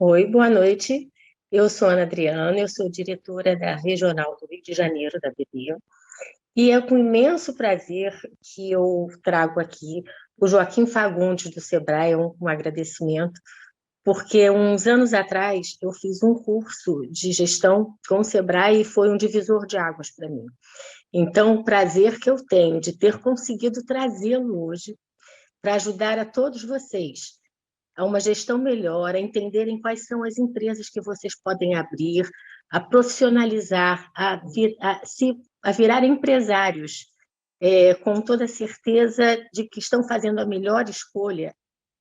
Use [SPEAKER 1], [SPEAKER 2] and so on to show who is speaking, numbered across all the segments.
[SPEAKER 1] Oi, boa noite. Eu sou Ana Adriana, eu sou diretora da Regional do Rio de Janeiro, da BB, e é com imenso prazer que eu trago aqui o Joaquim Fagundes, do Sebrae, um agradecimento, porque uns anos atrás eu fiz um curso de gestão com o Sebrae e foi um divisor de águas para mim. Então, o prazer que eu tenho de ter conseguido trazê-lo hoje para ajudar a todos vocês a uma gestão melhor, a entenderem quais são as empresas que vocês podem abrir, a profissionalizar, a virar empresários, com toda a certeza de que estão fazendo a melhor escolha.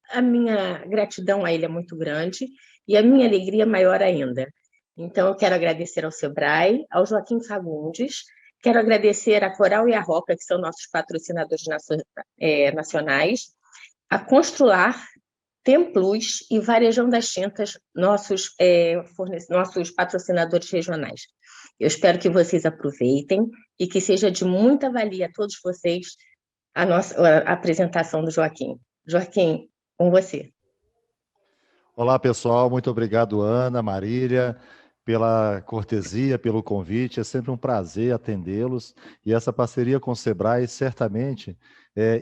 [SPEAKER 1] A minha gratidão a ele é muito grande e a minha alegria é maior ainda. Então, eu quero agradecer ao Sebrae, ao Joaquim Fagundes, quero agradecer a Coral e a Roca, que são nossos patrocinadores nacionais, a Constrular, Templus e Varejão das Tintas, nossos patrocinadores regionais. Eu espero que vocês aproveitem e que seja de muita valia a todos vocês a apresentação do Joaquim. Joaquim, com você.
[SPEAKER 2] Olá, pessoal. Muito obrigado, Ana, Marília, pela cortesia, pelo convite. É sempre um prazer atendê-los. E essa parceria com o Sebrae certamente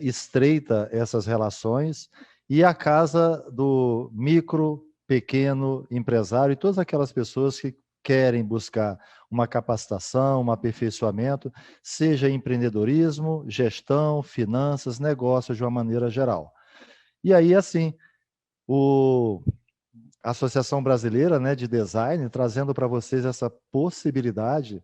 [SPEAKER 2] estreita essas relações e a casa do micro, pequeno empresário e todas aquelas pessoas que querem buscar uma capacitação, um aperfeiçoamento, seja em empreendedorismo, gestão, finanças, negócios de uma maneira geral. E aí, assim, a Associação Brasileira, né, de Design, trazendo para vocês essa possibilidade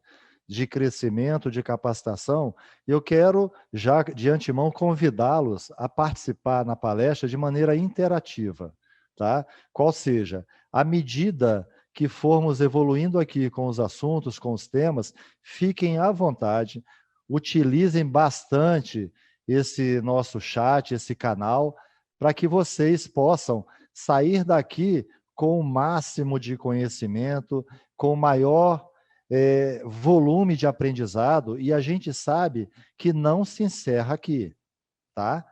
[SPEAKER 2] de crescimento, de capacitação. Eu quero, já de antemão, convidá-los a participar na palestra de maneira interativa, tá? Qual seja, à medida que formos evoluindo aqui com os assuntos, com os temas, fiquem à vontade, utilizem bastante esse nosso chat, esse canal, para que vocês possam sair daqui com o máximo de conhecimento, com o maior volume de aprendizado, e a gente sabe que não se encerra aqui, tá?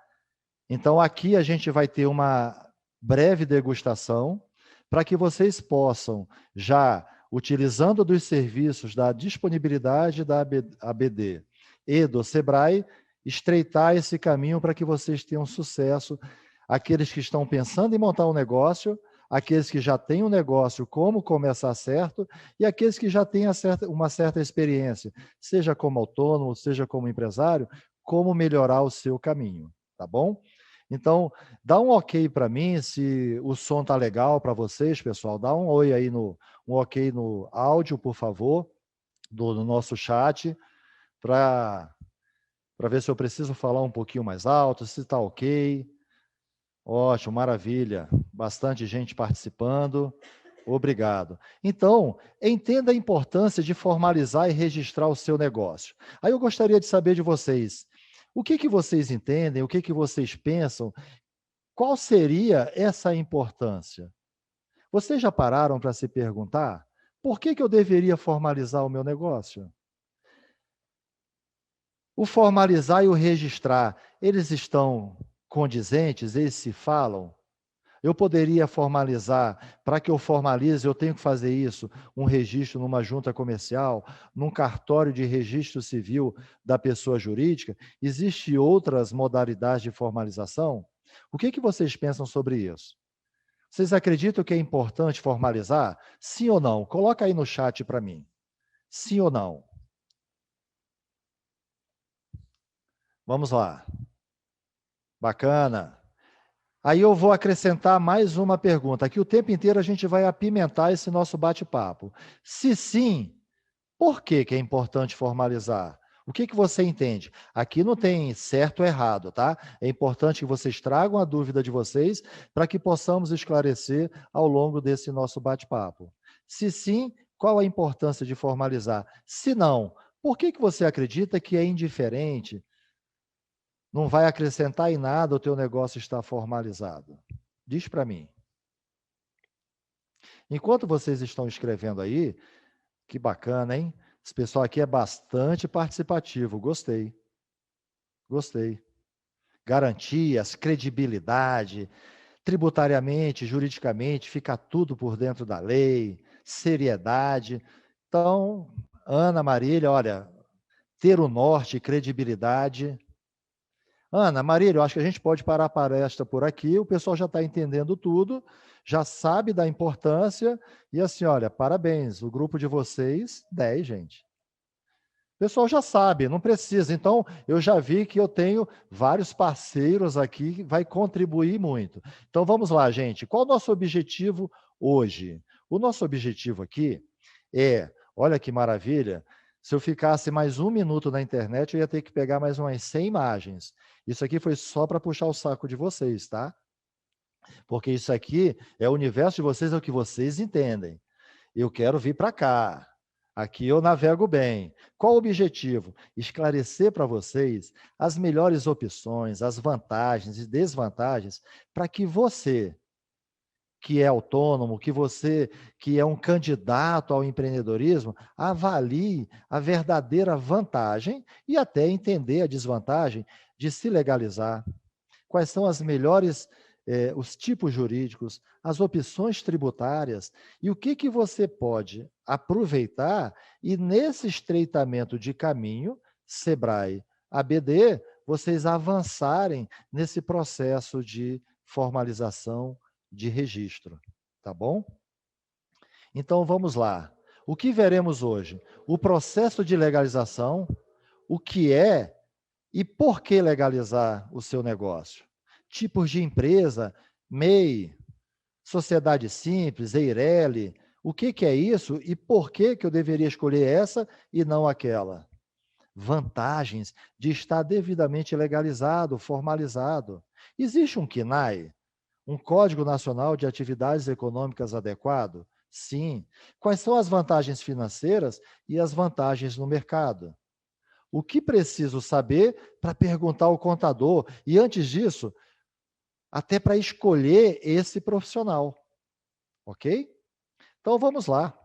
[SPEAKER 2] Então, aqui a gente vai ter uma breve degustação para que vocês possam, já utilizando dos serviços da disponibilidade da ABD e do Sebrae, estreitar esse caminho para que vocês tenham sucesso. Aqueles que estão pensando em montar um negócio, aqueles que já têm um negócio, como começar certo, e aqueles que já têm uma certa experiência, seja como autônomo, seja como empresário, como melhorar o seu caminho, tá bom? Então, dá um ok para mim, se o som tá legal para vocês, pessoal, dá um oi aí, um ok no áudio, por favor, do nosso chat, para ver se eu preciso falar um pouquinho mais alto, se está ok. Ótimo, maravilha. Bastante gente participando. Obrigado. Então, entenda a importância de formalizar e registrar o seu negócio. Aí eu gostaria de saber de vocês, o que vocês entendem, o que vocês pensam, qual seria essa importância? Vocês já pararam para se perguntar, por que eu deveria formalizar o meu negócio? O formalizar e o registrar, eles estão condizentes, eles se falam? Eu poderia formalizar, para que eu formalize, eu tenho que fazer isso, um registro numa junta comercial, num cartório de registro civil da pessoa jurídica. Existem outras modalidades de formalização? O que vocês pensam sobre isso? Vocês acreditam que é importante formalizar? Sim ou não? Coloca aí no chat para mim. Sim ou não? Vamos lá. Bacana. Aí eu vou acrescentar mais uma pergunta. Aqui o tempo inteiro a gente vai apimentar esse nosso bate-papo. Se sim, por que é importante formalizar? O que você entende? Aqui não tem certo ou errado, tá? É importante que vocês tragam a dúvida de vocês para que possamos esclarecer ao longo desse nosso bate-papo. Se sim, qual a importância de formalizar? Se não, por que você acredita que é indiferente? Não vai acrescentar em nada o teu negócio estar formalizado? Diz para mim. Enquanto vocês estão escrevendo aí, que bacana, hein? Esse pessoal aqui é bastante participativo. Gostei. Gostei. Garantias, credibilidade, tributariamente, juridicamente, fica tudo por dentro da lei, seriedade. Então, Ana Marília, olha, ter o norte, credibilidade. Ana Marília, eu acho que a gente pode parar a palestra por aqui, o pessoal já está entendendo tudo, já sabe da importância, e assim, olha, parabéns, o grupo de vocês, 10, gente. O pessoal já sabe, não precisa. Então, eu já vi que eu tenho vários parceiros aqui que vai contribuir muito. Então, vamos lá, gente. Qual o nosso objetivo hoje? O nosso objetivo aqui é, olha que maravilha, se eu ficasse mais 1 minuto na internet, eu ia ter que pegar mais umas 100 imagens. Isso aqui foi só para puxar o saco de vocês, tá? Porque isso aqui é o universo de vocês, é o que vocês entendem. Eu quero vir para cá. Aqui eu navego bem. Qual o objetivo? Esclarecer para vocês as melhores opções, as vantagens e desvantagens, para que você, que é autônomo, que você, que é um candidato ao empreendedorismo, avalie a verdadeira vantagem e até entender a desvantagem de se legalizar. Quais são as melhores, os tipos jurídicos, as opções tributárias e o que você pode aproveitar e nesse estreitamento de caminho, Sebrae, ABD, vocês avançarem nesse processo de formalização de registro, tá bom? Então vamos lá. O que veremos hoje? O processo de legalização, o que é e por que legalizar o seu negócio? Tipos de empresa, MEI, sociedade simples, EIRELI, o que é isso e por que eu deveria escolher essa e não aquela? Vantagens de estar devidamente legalizado, formalizado. Existe um CNAE, um Código Nacional de Atividades Econômicas adequado? Sim. Quais são as vantagens financeiras e as vantagens no mercado? O que preciso saber para perguntar ao contador? E antes disso, até para escolher esse profissional. Ok? Então vamos lá.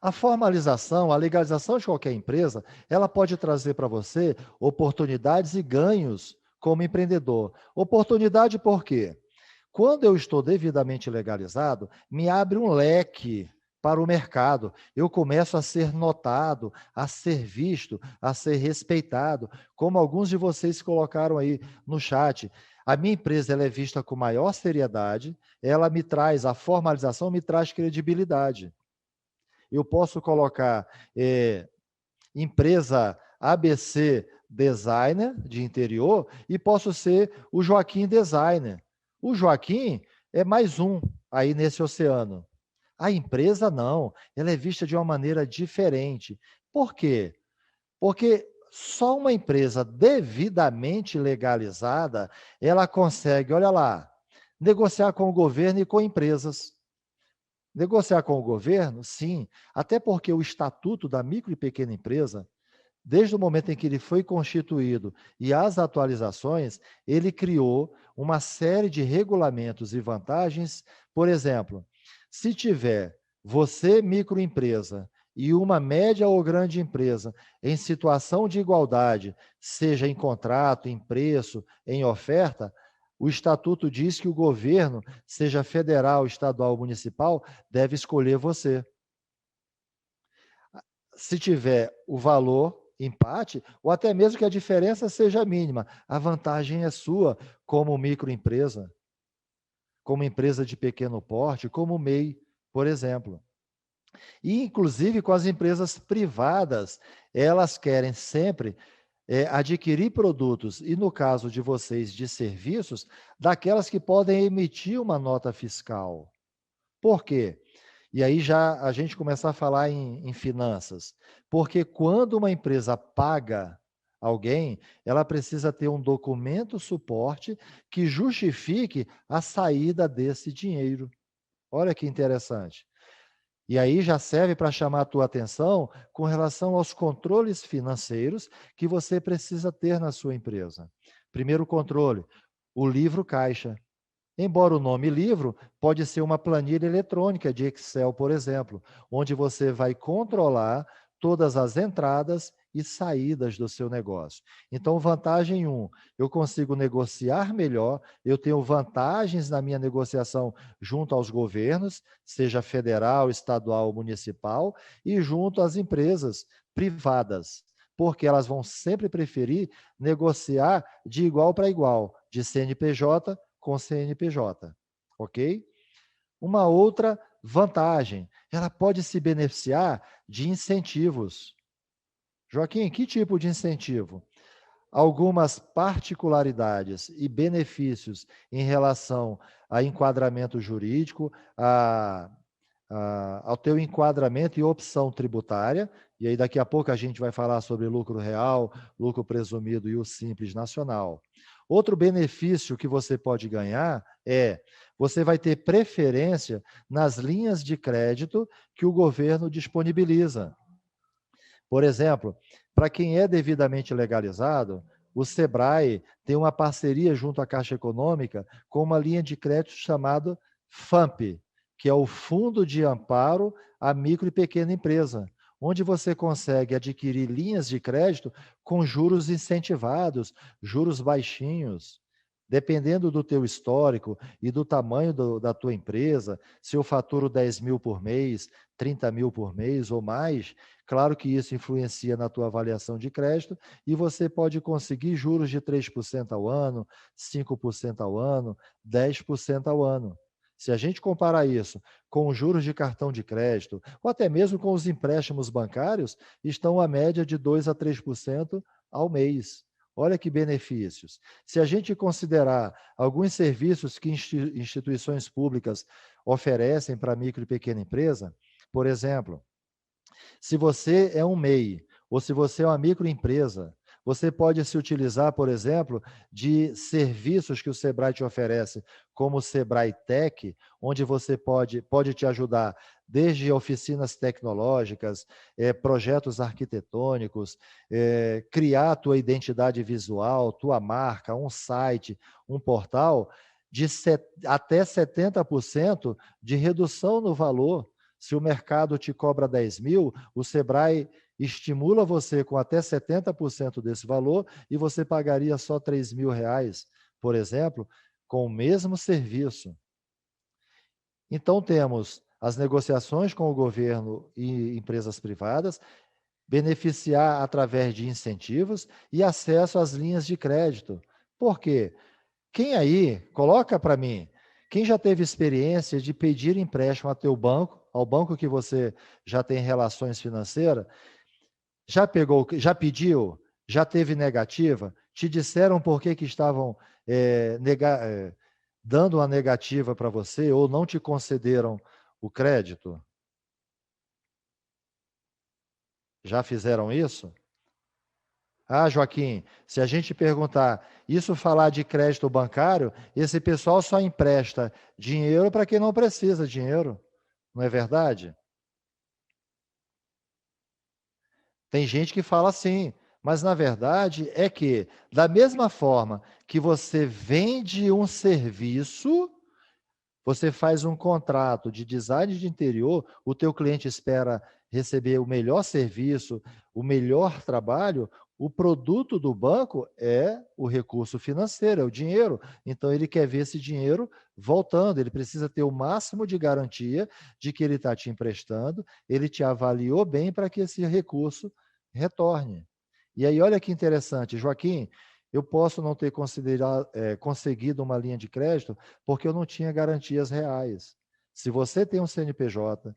[SPEAKER 2] A formalização, a legalização de qualquer empresa, ela pode trazer para você oportunidades e ganhos como empreendedor. Oportunidade por quê? Quando eu estou devidamente legalizado, me abre um leque para o mercado. Eu começo a ser notado, a ser visto, a ser respeitado, como alguns de vocês colocaram aí no chat. A minha empresa ela é vista com maior seriedade, ela me traz, a formalização me traz credibilidade. Eu posso colocar empresa ABC Designer de interior e posso ser o Joaquim Designer. O Joaquim é mais um aí nesse oceano. A empresa não, ela é vista de uma maneira diferente. Por quê? Porque só uma empresa devidamente legalizada, ela consegue, olha lá, negociar com o governo e com empresas. Negociar com o governo, sim, até porque o Estatuto da Micro e Pequena Empresa, desde o momento em que ele foi constituído e as atualizações, ele criou uma série de regulamentos e vantagens. Por exemplo, se tiver você, microempresa, e uma média ou grande empresa em situação de igualdade, seja em contrato, em preço, em oferta, o Estatuto diz que o governo, seja federal, estadual ou municipal, deve escolher você. Se tiver o valor empate, ou até mesmo que a diferença seja mínima, a vantagem é sua como microempresa, como empresa de pequeno porte, como MEI, por exemplo. E, inclusive, com as empresas privadas, elas querem sempre adquirir produtos, e no caso de vocês, de serviços, daquelas que podem emitir uma nota fiscal. Por quê? E aí já a gente começar a falar em finanças. Porque quando uma empresa paga alguém, ela precisa ter um documento suporte que justifique a saída desse dinheiro. Olha que interessante. E aí já serve para chamar a tua atenção com relação aos controles financeiros que você precisa ter na sua empresa. Primeiro controle, o livro caixa. Embora o nome livro, pode ser uma planilha eletrônica de Excel, por exemplo, onde você vai controlar todas as entradas e saídas do seu negócio. Então, vantagem 1, eu consigo negociar melhor, eu tenho vantagens na minha negociação junto aos governos, seja federal, estadual ou municipal, e junto às empresas privadas, porque elas vão sempre preferir negociar de igual para igual, de CNPJ com CNPJ, ok? Uma outra vantagem, ela pode se beneficiar de incentivos. Joaquim, que tipo de incentivo? Algumas particularidades e benefícios em relação a enquadramento jurídico, ao teu enquadramento e opção tributária, e aí daqui a pouco a gente vai falar sobre lucro real, lucro presumido e o simples nacional. Outro benefício que você pode ganhar é, você vai ter preferência nas linhas de crédito que o governo disponibiliza. Por exemplo, para quem é devidamente legalizado, o Sebrae tem uma parceria junto à Caixa Econômica com uma linha de crédito chamada FAMP, que é o Fundo de Amparo à Micro e Pequena Empresa, onde você consegue adquirir linhas de crédito com juros incentivados, juros baixinhos. Dependendo do teu histórico e do tamanho da tua empresa, se eu faturo 10 mil por mês, 30 mil por mês ou mais, claro que isso influencia na tua avaliação de crédito e você pode conseguir juros de 3% ao ano, 5% ao ano, 10% ao ano. Se a gente comparar isso com os juros de cartão de crédito, ou até mesmo com os empréstimos bancários, estão a média de 2 a 3% ao mês. Olha que benefícios. Se a gente considerar alguns serviços que instituições públicas oferecem para a micro e pequena empresa, por exemplo, se você é um MEI ou se você é uma microempresa, você pode se utilizar, por exemplo, de serviços que o Sebrae te oferece, como o Sebrae Tech, onde você pode te ajudar desde oficinas tecnológicas, projetos arquitetônicos, criar a tua identidade visual, tua marca, um site, um portal, até 70% de redução no valor. Se o mercado te cobra 10 mil, o Sebrae estimula você com até 70% desse valor e você pagaria só 3 mil reais, por exemplo, com o mesmo serviço. Então, temos as negociações com o governo e empresas privadas, beneficiar através de incentivos e acesso às linhas de crédito. Por quê? Quem aí, coloca para mim, quem já teve experiência de pedir empréstimo ao teu banco, ao banco que você já tem relações financeiras, já pediu, já teve negativa, te disseram por que estavam dando uma negativa para você ou não te concederam o crédito? Já fizeram isso? Ah, Joaquim, se a gente perguntar, isso falar de crédito bancário, esse pessoal só empresta dinheiro para quem não precisa de dinheiro, não é verdade? Tem gente que fala assim, mas na verdade é que, da mesma forma que você vende um serviço, você faz um contrato de design de interior, o teu cliente espera receber o melhor serviço, o melhor trabalho, o produto do banco é o recurso financeiro, é o dinheiro. Então, ele quer ver esse dinheiro voltando, ele precisa ter o máximo de garantia de que ele está te emprestando, ele te avaliou bem para que esse recurso retorne. E aí, olha que interessante, Joaquim, eu posso não ter conseguido uma linha de crédito porque eu não tinha garantias reais. Se você tem um CNPJ,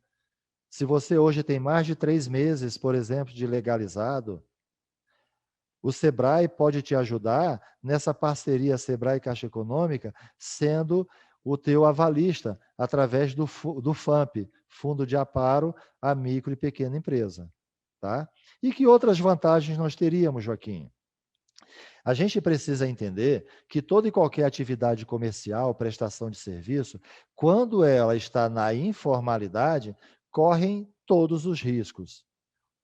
[SPEAKER 2] se você hoje tem mais de 3 meses, por exemplo, de legalizado, o Sebrae pode te ajudar nessa parceria Sebrae Caixa Econômica, sendo o teu avalista, através do FAMP, Fundo de Amparo à Micro e Pequena Empresa. Tá? E que outras vantagens nós teríamos, Joaquim? A gente precisa entender que toda e qualquer atividade comercial, prestação de serviço, quando ela está na informalidade, correm todos os riscos.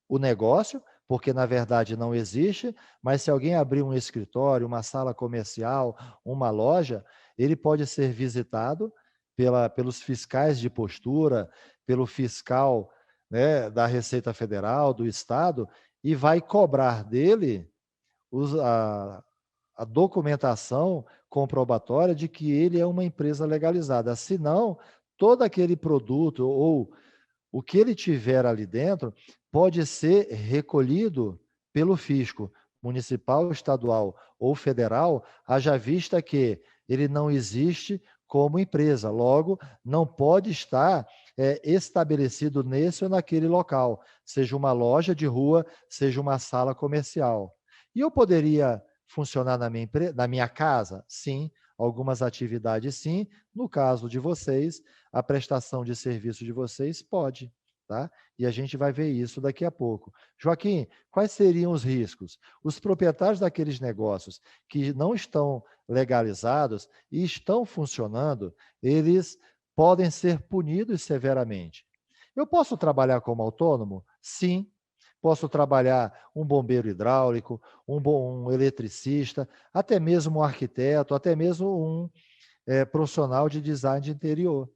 [SPEAKER 2] O negócio, porque na verdade não existe, mas se alguém abrir um escritório, uma sala comercial, uma loja, ele pode ser visitado pelos fiscais de postura, pelo fiscal, né, da Receita Federal, do Estado, e vai cobrar dele a documentação comprobatória de que ele é uma empresa legalizada. Senão, todo aquele produto ou o que ele tiver ali dentro pode ser recolhido pelo fisco municipal, estadual ou federal, haja vista que ele não existe como empresa. Logo, não pode estar estabelecido nesse ou naquele local, seja uma loja de rua, seja uma sala comercial. E eu poderia funcionar na minha casa? Sim, algumas atividades sim. No caso de vocês, a prestação de serviço de vocês pode, tá? E a gente vai ver isso daqui a pouco. Joaquim, quais seriam os riscos? Os proprietários daqueles negócios que não estão legalizados e estão funcionando, eles podem ser punidos severamente. Eu posso trabalhar como autônomo? Sim. Posso trabalhar um bombeiro hidráulico, um eletricista, até mesmo um arquiteto, até mesmo um profissional de design de interior.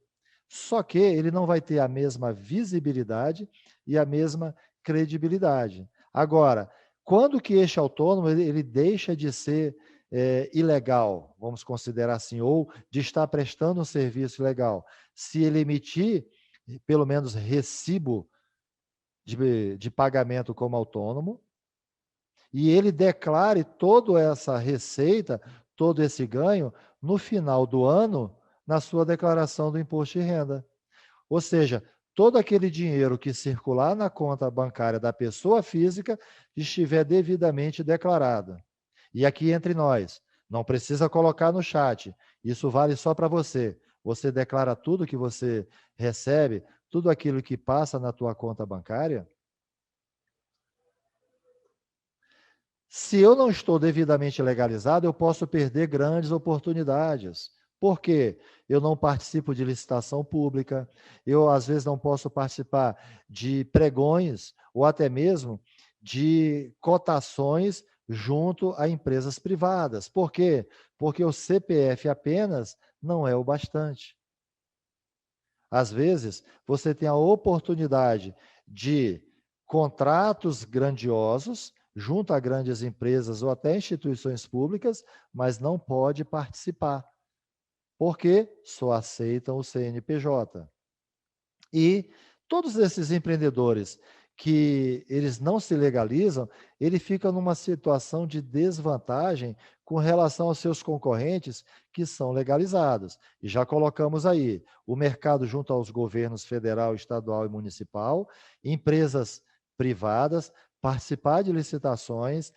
[SPEAKER 2] Só que ele não vai ter a mesma visibilidade e a mesma credibilidade. Agora, quando que este autônomo ele deixa de ser ilegal, vamos considerar assim, ou de estar prestando um serviço ilegal? Se ele emitir, pelo menos, recibo de pagamento como autônomo, e ele declare toda essa receita, todo esse ganho, no final do ano, na sua declaração do imposto de renda. Ou seja, todo aquele dinheiro que circular na conta bancária da pessoa física estiver devidamente declarado. E aqui entre nós, não precisa colocar no chat, isso vale só para você. Você declara tudo que você recebe, tudo aquilo que passa na tua conta bancária? Se eu não estou devidamente legalizado, eu posso perder grandes oportunidades. Por quê? Eu não participo de licitação pública, eu às vezes não posso participar de pregões ou até mesmo de cotações junto a empresas privadas. Por quê? Porque o CPF apenas não é o bastante. Às vezes, você tem a oportunidade de contratos grandiosos junto a grandes empresas ou até instituições públicas, mas não pode participar, porque só aceitam o CNPJ. E todos esses empreendedores que eles não se legalizam, ele fica numa situação de desvantagem com relação aos seus concorrentes que são legalizados. E já colocamos aí o mercado junto aos governos federal, estadual e municipal, empresas privadas, participar de licitações,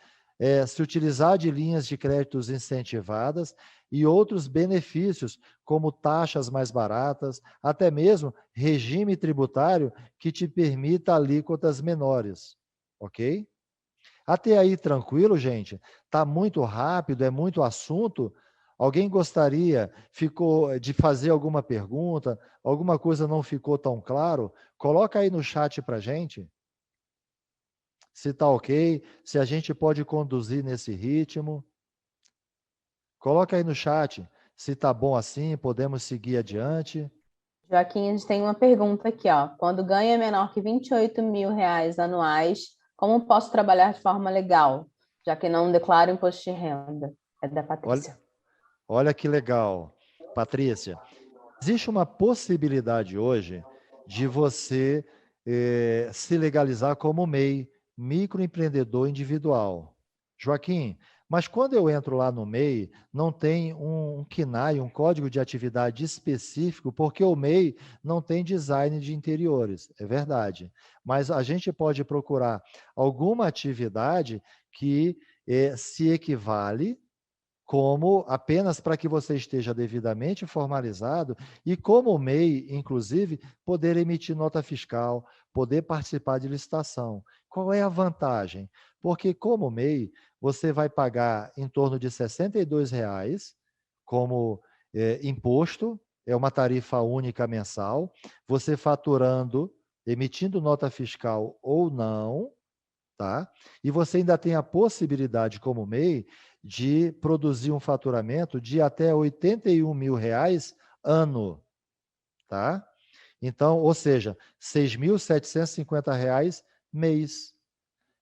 [SPEAKER 2] se utilizar de linhas de créditos incentivadas e outros benefícios, como taxas mais baratas, até mesmo regime tributário que te permita alíquotas menores, ok? Até aí tranquilo, gente? Tá muito rápido, é muito assunto. Alguém gostaria de fazer alguma pergunta? Alguma coisa não ficou tão claro? Coloca aí no chat para gente. Se tá ok, se a gente pode conduzir nesse ritmo. Coloca aí no chat se tá bom assim, podemos seguir adiante.
[SPEAKER 3] Joaquim, a gente tem uma pergunta aqui, ó. Quando ganha menor que R$ 28.000 anuais, como posso trabalhar de forma legal, já que não declaro imposto de renda? É da Patrícia.
[SPEAKER 2] Olha que legal, Patrícia. Existe uma possibilidade hoje de você se legalizar como MEI, microempreendedor individual. Joaquim, mas quando eu entro lá no MEI, não tem um CNAE, um código de atividade específico, porque o MEI não tem design de interiores, é verdade. Mas a gente pode procurar alguma atividade que se equivale como apenas para que você esteja devidamente formalizado e como MEI, inclusive, poder emitir nota fiscal, poder participar de licitação. Qual é a vantagem? Porque como MEI, você vai pagar em torno de R$ 62,00 como imposto, é uma tarifa única mensal, você faturando, emitindo nota fiscal ou não, tá? E você ainda tem a possibilidade, como MEI, de produzir um faturamento de até R$ 81.000 ano, tá? Então, ou seja, R$ 6.750 mês.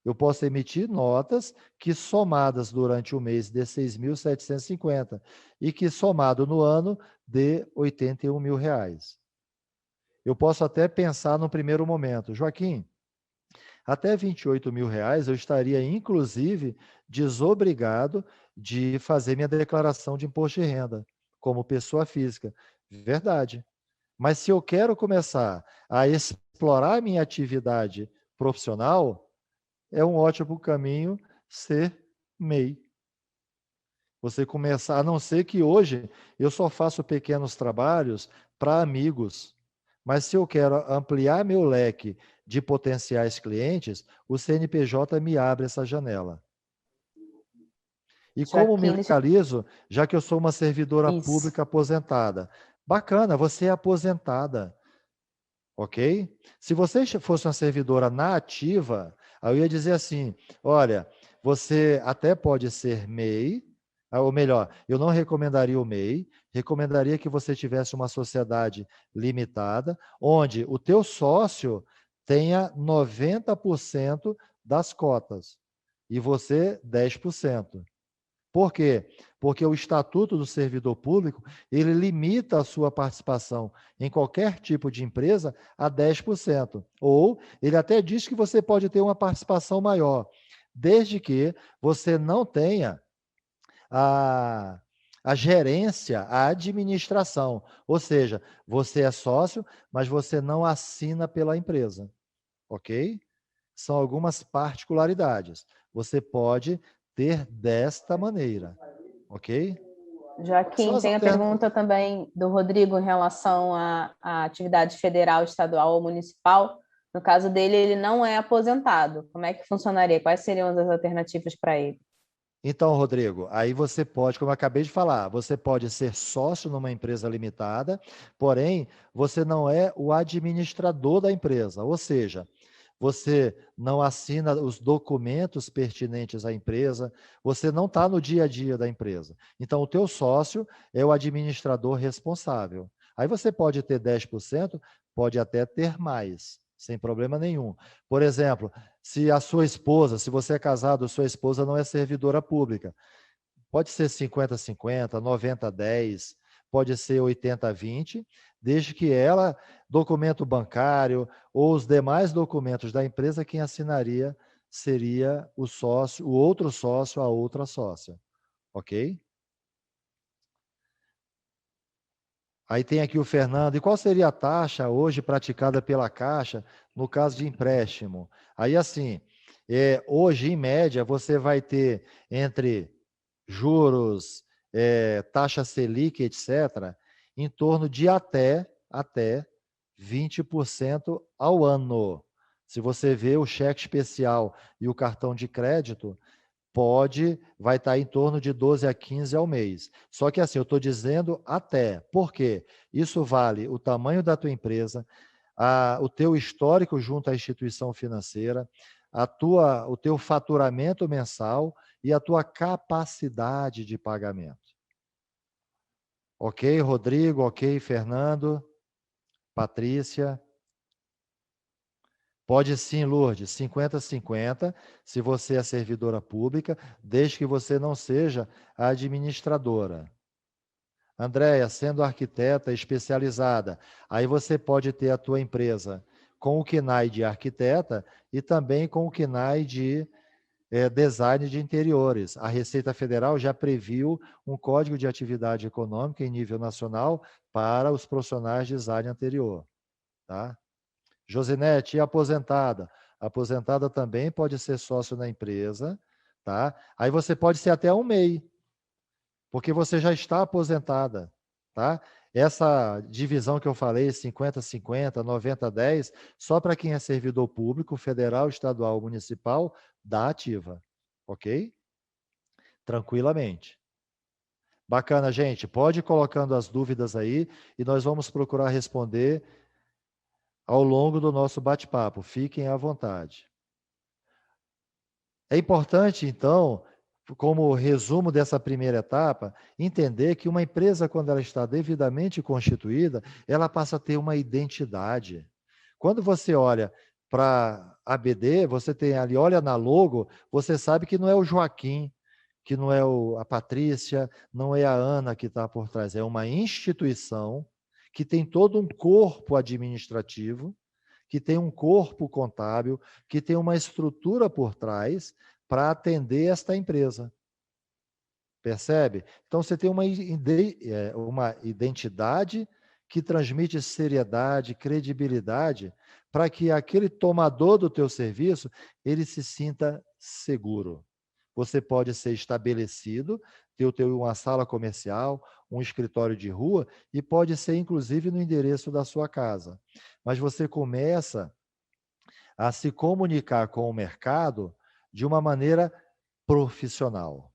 [SPEAKER 2] eu posso emitir notas que somadas durante o mês dê 6.750 e que somado no ano dê 81 mil reais. Eu posso até pensar no primeiro momento, Joaquim, até 28 mil reais eu estaria, inclusive, desobrigado de fazer minha declaração de imposto de renda, como pessoa física. Verdade. Mas se eu quero começar a explorar minha atividade profissional, é um ótimo caminho ser MEI. Você começar, a não ser que hoje eu só faço pequenos trabalhos para amigos. Mas se eu quero ampliar meu leque de potenciais clientes, o CNPJ me abre essa janela. E como me
[SPEAKER 3] Joaquim,
[SPEAKER 2] localizo, já que eu sou uma servidora
[SPEAKER 3] isso.
[SPEAKER 2] pública aposentada? Bacana, você é aposentada, ok? Se você fosse uma servidora na ativa, aí eu ia dizer assim, olha, você até pode ser MEI, ou melhor, eu não recomendaria o MEI, recomendaria que você tivesse uma sociedade limitada, onde o teu sócio tenha 90% das cotas e você 10%. Por quê? Porque o Estatuto do Servidor Público, ele limita a sua participação em qualquer tipo de empresa a 10%. Ou ele até diz que você pode ter uma participação maior, desde que você não tenha a, a gerência, a administração. Ou seja, você é sócio, mas você não assina pela empresa. Ok? São algumas particularidades. Você pode ter desta maneira. Ok? São
[SPEAKER 3] Joaquim,
[SPEAKER 2] as
[SPEAKER 3] tem a
[SPEAKER 2] alternativas.
[SPEAKER 3] pergunta também do Rodrigo em relação à atividade federal, estadual ou municipal. No caso dele, ele não é aposentado. Como é que funcionaria? Quais seriam as alternativas para ele?
[SPEAKER 2] Então, Rodrigo, aí você pode, como eu acabei de falar, você pode ser sócio numa empresa limitada, porém, você não é o administrador da empresa, ou seja, você não assina os documentos pertinentes à empresa, você não está no dia a dia da empresa. Então, o teu sócio é o administrador responsável. Aí você pode ter 10%, pode até ter mais, sem problema nenhum. Por exemplo, se a sua esposa, se você é casado, sua esposa não é servidora pública, pode ser 50-50, 90-10, pode ser 80-20, desde que ela, documento bancário ou os demais documentos da empresa, quem assinaria seria o sócio, o outro sócio, a outra sócia. Ok? Aí tem aqui o Fernando. E qual seria a taxa hoje praticada pela Caixa no caso de empréstimo? Aí, assim, hoje, em média, você vai ter entre juros, taxa Selic, etc., em torno de até 20% ao ano. Se você vê o cheque especial e o cartão de crédito, vai estar em torno de 12 a 15 ao mês. Só que assim, eu estou dizendo até. Por quê? Isso vale o tamanho da tua empresa, o teu histórico junto à instituição financeira, o teu faturamento mensal e a tua capacidade de pagamento. Ok, Rodrigo? Ok, Fernando? Patrícia? Pode sim, Lourdes, 50-50, se você é servidora pública, desde que você não seja a administradora. Andréia, sendo arquiteta especializada, aí você pode ter a tua empresa com o KNAI de arquiteta e também com o KNAI de design de interiores. A Receita Federal já previu um código de atividade econômica em nível nacional para os profissionais de design anterior. Tá? Josinete, e aposentada? Aposentada também pode ser sócio na empresa, tá? Aí você pode ser até um MEI, porque você já está aposentada, tá? Essa divisão que eu falei, 50-50, 90-10, só para quem é servidor público, federal, estadual, municipal, da ativa, ok? Tranquilamente. Bacana, gente. Pode ir colocando as dúvidas aí e nós vamos procurar responder ao longo do nosso bate-papo. Fiquem à vontade. É importante, então, como resumo dessa primeira etapa, entender que uma empresa, quando ela está devidamente constituída, ela passa a ter uma identidade. Quando você olha para ABD, você tem ali, olha na logo, você sabe que não é o Joaquim, que não é a Patrícia, não é a Ana que está por trás, é uma instituição que tem todo um corpo administrativo, que tem um corpo contábil, que tem uma estrutura por trás para atender esta empresa. Percebe? Então, você tem uma identidade que transmite seriedade, credibilidade, para que aquele tomador do teu serviço, ele se sinta seguro. Você pode ser estabelecido, ter uma sala comercial, um escritório de rua, e pode ser, inclusive, no endereço da sua casa. Mas você começa a se comunicar com o mercado de uma maneira profissional.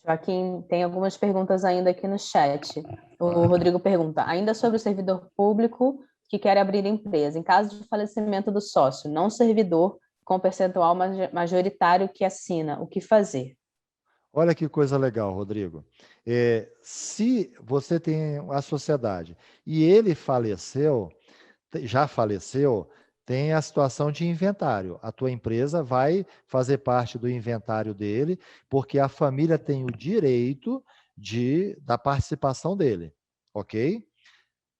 [SPEAKER 3] Joaquim, tem algumas perguntas ainda aqui no chat. O Rodrigo pergunta, ainda sobre o servidor público que quer abrir empresa, em caso de falecimento do sócio, não servidor, com percentual majoritário que assina, o que fazer?
[SPEAKER 2] Olha que coisa legal, Rodrigo. Se você tem a sociedade e ele já faleceu, tem a situação de inventário. A tua empresa vai fazer parte do inventário dele, porque a família tem o direito da participação dele, ok?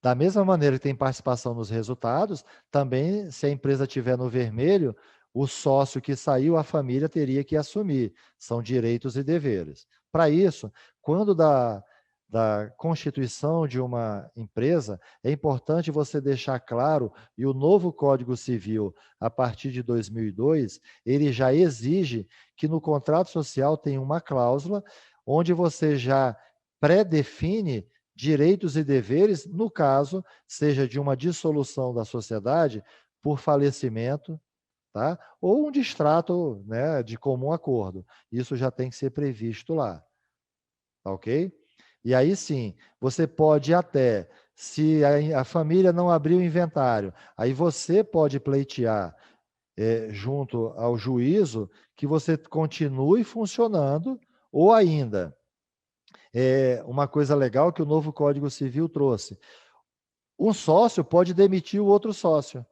[SPEAKER 2] Da mesma maneira que tem participação nos resultados, também, se a empresa estiver no vermelho, o sócio que saiu, a família teria que assumir. São direitos e deveres. Para isso, quando da constituição de uma empresa, é importante você deixar claro, e o novo Código Civil, a partir de 2002, ele já exige que no contrato social tenha uma cláusula onde você já pré-define direitos e deveres, no caso, seja de uma dissolução da sociedade por falecimento, tá? Ou um distrato, né, de comum acordo. Isso já tem que ser previsto lá. Tá ok? E aí sim, você pode até, se a família não abrir o inventário, aí você pode pleitear junto ao juízo que você continue funcionando, ou ainda, uma coisa legal que o novo Código Civil trouxe, um sócio pode demitir o outro sócio.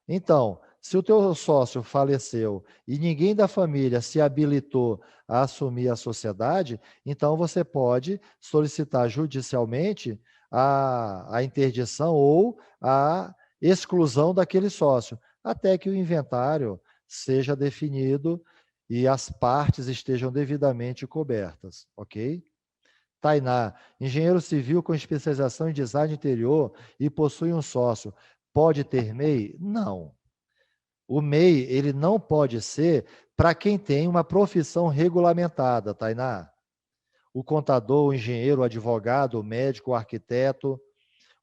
[SPEAKER 2] Então, se o teu sócio faleceu e ninguém da família se habilitou a assumir a sociedade, então você pode solicitar judicialmente a interdição ou a exclusão daquele sócio, até que o inventário seja definido e as partes estejam devidamente cobertas, ok? Tainá, engenheiro civil com especialização em design interior e possui um sócio, pode ter MEI? Não. O MEI, ele não pode ser para quem tem uma profissão regulamentada, Tainá. O contador, o engenheiro, o advogado, o médico, o arquiteto,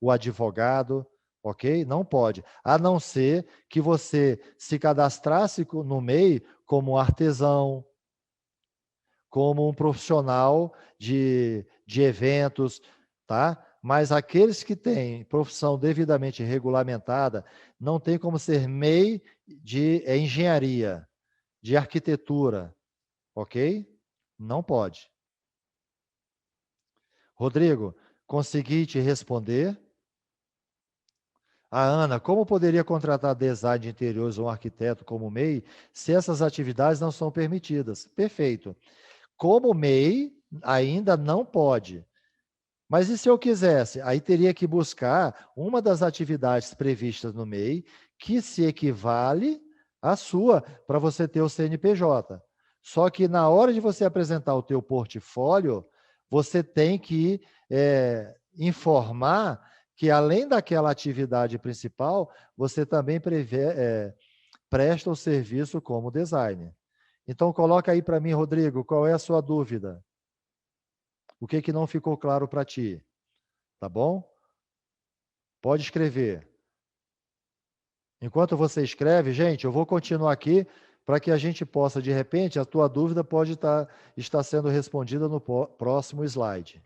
[SPEAKER 2] o advogado, ok? Não pode. A não ser que você se cadastrasse no MEI como artesão, como um profissional de eventos, tá? Mas aqueles que têm profissão devidamente regulamentada, não tem como ser MEI de engenharia, de arquitetura, ok? Não pode. Rodrigo, consegui te responder? A Ana, como poderia contratar design de interiores ou um arquiteto como MEI se essas atividades não são permitidas? Perfeito. Como MEI, ainda não pode. Mas e se eu quisesse? Aí teria que buscar uma das atividades previstas no MEI que se equivale à sua, para você ter o CNPJ. Só que na hora de você apresentar o teu portfólio, você tem que informar que além daquela atividade principal, você também presta o serviço como designer. Então, coloca aí para mim, Rodrigo, qual é a sua dúvida? O que não ficou claro para ti? Tá bom? Pode escrever. Enquanto você escreve, gente, eu vou continuar aqui para que a gente possa, de repente, a tua dúvida pode estar sendo respondida no próximo slide.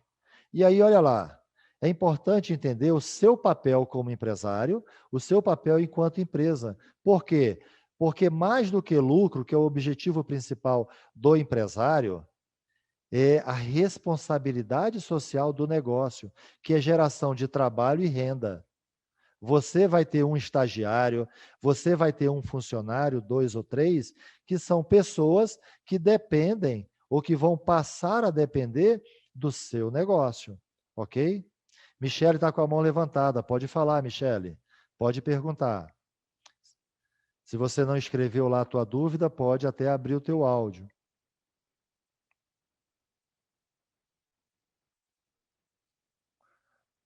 [SPEAKER 2] E aí, olha lá, é importante entender o seu papel como empresário, o seu papel enquanto empresa. Por quê? Porque mais do que lucro, que é o objetivo principal do empresário, é a responsabilidade social do negócio, que é geração de trabalho e renda. você vai ter um estagiário, você vai ter um funcionário, 2 ou 3, que são pessoas que dependem ou que vão passar a depender do seu negócio, ok? Michele está com a mão levantada, pode falar, Michele, pode perguntar. Se você não escreveu lá a tua dúvida, pode até abrir o teu áudio.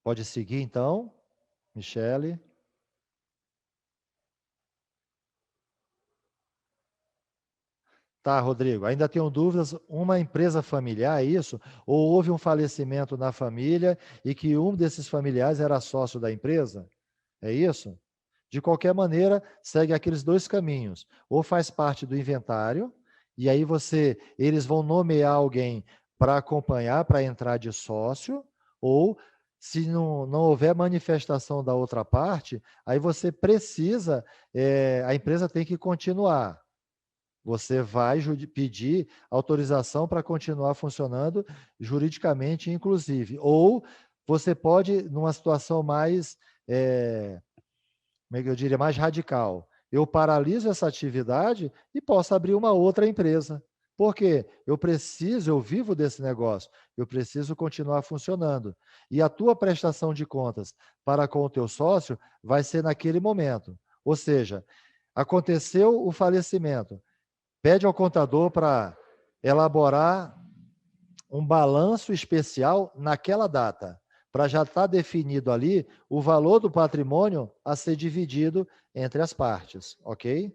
[SPEAKER 2] Pode seguir, então, Michele. Tá, Rodrigo, ainda tenho dúvidas, uma empresa familiar, é isso? Ou houve um falecimento na família e que um desses familiares era sócio da empresa? É isso? De qualquer maneira, segue aqueles 2 caminhos. Ou faz parte do inventário, e aí eles vão nomear alguém para acompanhar, para entrar de sócio, ou se não houver manifestação da outra parte, aí você precisa, a empresa tem que continuar. Você vai pedir autorização para continuar funcionando juridicamente, inclusive. Ou você pode, numa situação mais, como é que eu diria, mais radical, eu paraliso essa atividade e posso abrir uma outra empresa. Por quê? Eu vivo desse negócio, eu preciso continuar funcionando. E a tua prestação de contas para com o teu sócio vai ser naquele momento. Ou seja, aconteceu o falecimento, pede ao contador para elaborar um balanço especial naquela data, para já estar definido ali o valor do patrimônio a ser dividido entre as partes, ok?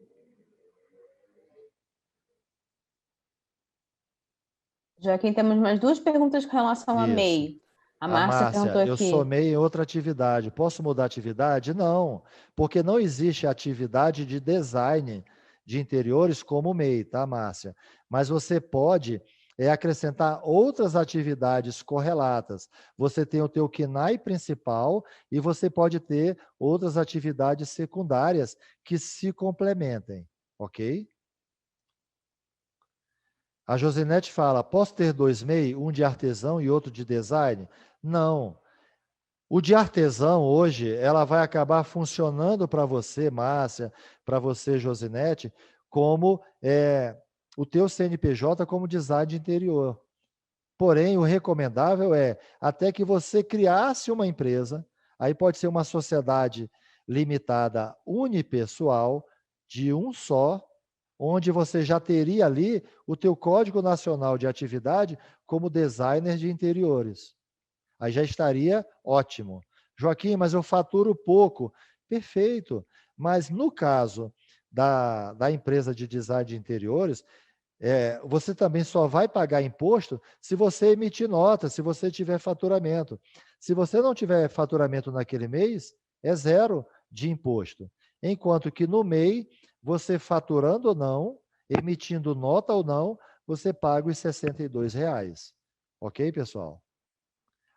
[SPEAKER 3] Joaquim, temos mais 2 perguntas com relação a
[SPEAKER 2] Isso.
[SPEAKER 3] MEI. A
[SPEAKER 2] A
[SPEAKER 3] Márcia perguntou
[SPEAKER 2] Márcia, eu sou
[SPEAKER 3] aqui.
[SPEAKER 2] MEI em outra atividade. Posso mudar a atividade? Não, porque não existe atividade de design de interiores como MEI, tá, Márcia? Mas você pode acrescentar outras atividades correlatas. Você tem o teu KNAI principal e você pode ter outras atividades secundárias que se complementem, ok? A Josinete fala, posso ter 2 MEI, um de artesão e outro de design? Não. O de artesão hoje, ela vai acabar funcionando para você, Márcia, para você, Josinete, como o teu CNPJ como design de interior. Porém, o recomendável é até que você criasse uma empresa, aí pode ser uma sociedade limitada unipessoal, de um só, onde você já teria ali o teu Código Nacional de Atividade como designer de interiores. Aí já estaria ótimo. Joaquim, mas eu faturo pouco. Perfeito. Mas no caso da empresa de design de interiores, você também só vai pagar imposto se você emitir nota, se você tiver faturamento. Se você não tiver faturamento naquele mês, é 0 de imposto. Enquanto que no MEI, você faturando ou não, emitindo nota ou não, você paga os R$ 62. Ok, pessoal?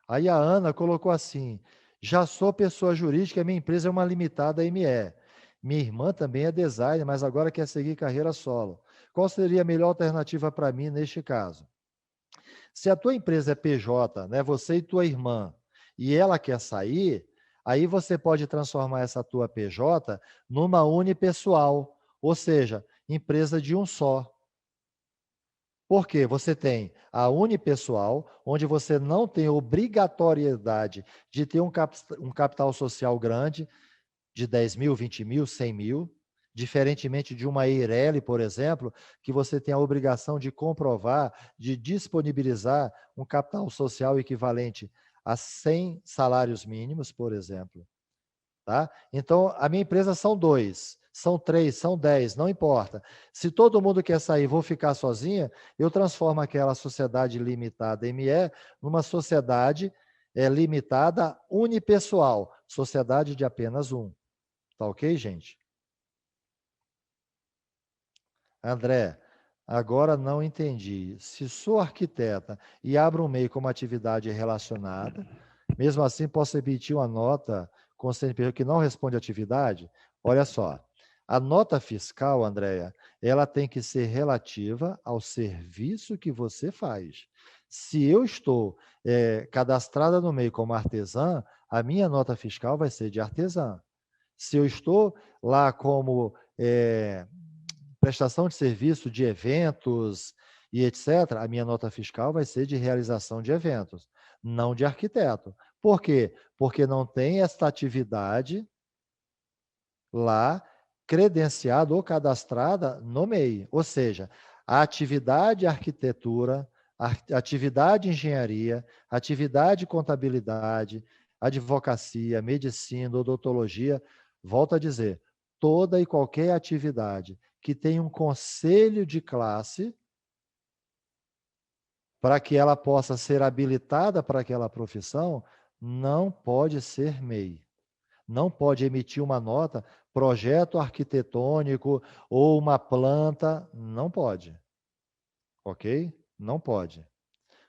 [SPEAKER 2] Aí a Ana colocou assim, já sou pessoa jurídica, minha empresa é uma limitada ME. Minha irmã também é designer, mas agora quer seguir carreira solo. Qual seria a melhor alternativa para mim neste caso? Se a tua empresa é PJ, né, você e tua irmã, e ela quer sair, aí você pode transformar essa tua PJ numa unipessoal, ou seja, empresa de um só. Por quê? Você tem a unipessoal, onde você não tem obrigatoriedade de ter um capital social grande, de 10 mil, 20 mil, 100 mil, diferentemente de uma EIRELI, por exemplo, que você tem a obrigação de comprovar, de disponibilizar um capital social equivalente a 100 salários mínimos, por exemplo. Tá? Então, a minha empresa são 2, são 3, são 10, não importa. Se todo mundo quer sair, vou ficar sozinha, eu transformo aquela sociedade limitada ME numa sociedade limitada unipessoal, sociedade de apenas um. Tá ok, gente? André, agora não entendi. Se sou arquiteta e abro um MEI como atividade relacionada, mesmo assim posso emitir uma nota com o CNPJ que não responde à atividade? Olha só, a nota fiscal, Andréia, ela tem que ser relativa ao serviço que você faz. Se eu estou cadastrada no MEI como artesã, a minha nota fiscal vai ser de artesã. Se eu estou lá como prestação de serviço de eventos e etc., a minha nota fiscal vai ser de realização de eventos, não de arquiteto. Por quê? Porque não tem esta atividade lá credenciada ou cadastrada no MEI. Ou seja, a atividade arquitetura, a atividade engenharia, atividade contabilidade, advocacia, medicina, odontologia, volto a dizer, toda e qualquer atividade que tem um conselho de classe para que ela possa ser habilitada para aquela profissão, não pode ser MEI. Não pode emitir uma nota, projeto arquitetônico ou uma planta, não pode. Ok? Não pode.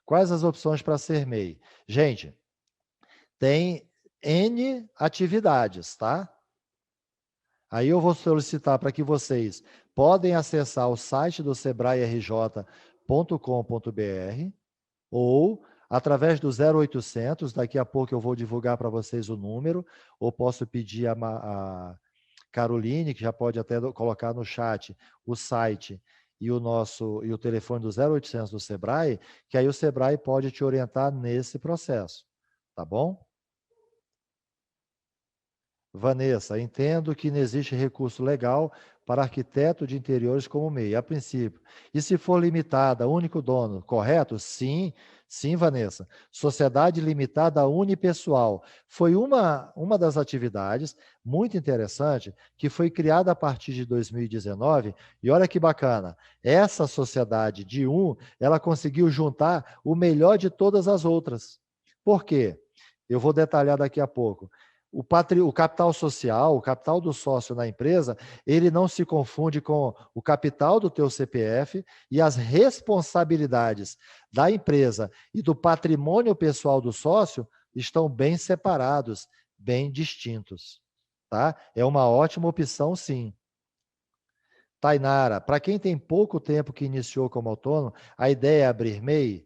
[SPEAKER 2] Quais as opções para ser MEI? Gente, tem N atividades, tá? Aí eu vou solicitar para que vocês podem acessar o site do sebrae-rj.com.br ou através do 0800, daqui a pouco eu vou divulgar para vocês o número, ou posso pedir a Caroline, que já pode até colocar no chat o site e o telefone do 0800 do Sebrae, que aí o Sebrae pode te orientar nesse processo, tá bom? Vanessa, entendo que não existe recurso legal para arquiteto de interiores como MEI, a princípio. E se for limitada, único dono, correto? Sim, sim, Vanessa. Sociedade limitada unipessoal. Foi uma das atividades muito interessante que foi criada a partir de 2019. E olha que bacana, essa sociedade de ela conseguiu juntar o melhor de todas as outras. Por quê? Eu vou detalhar daqui a pouco. O capital social, o capital do sócio na empresa, ele não se confunde com o capital do teu CPF e as responsabilidades da empresa e do patrimônio pessoal do sócio estão bem separados, bem distintos. Tá? É uma ótima opção, sim. Tainara, para quem tem pouco tempo que iniciou como autônomo, a ideia é abrir MEI?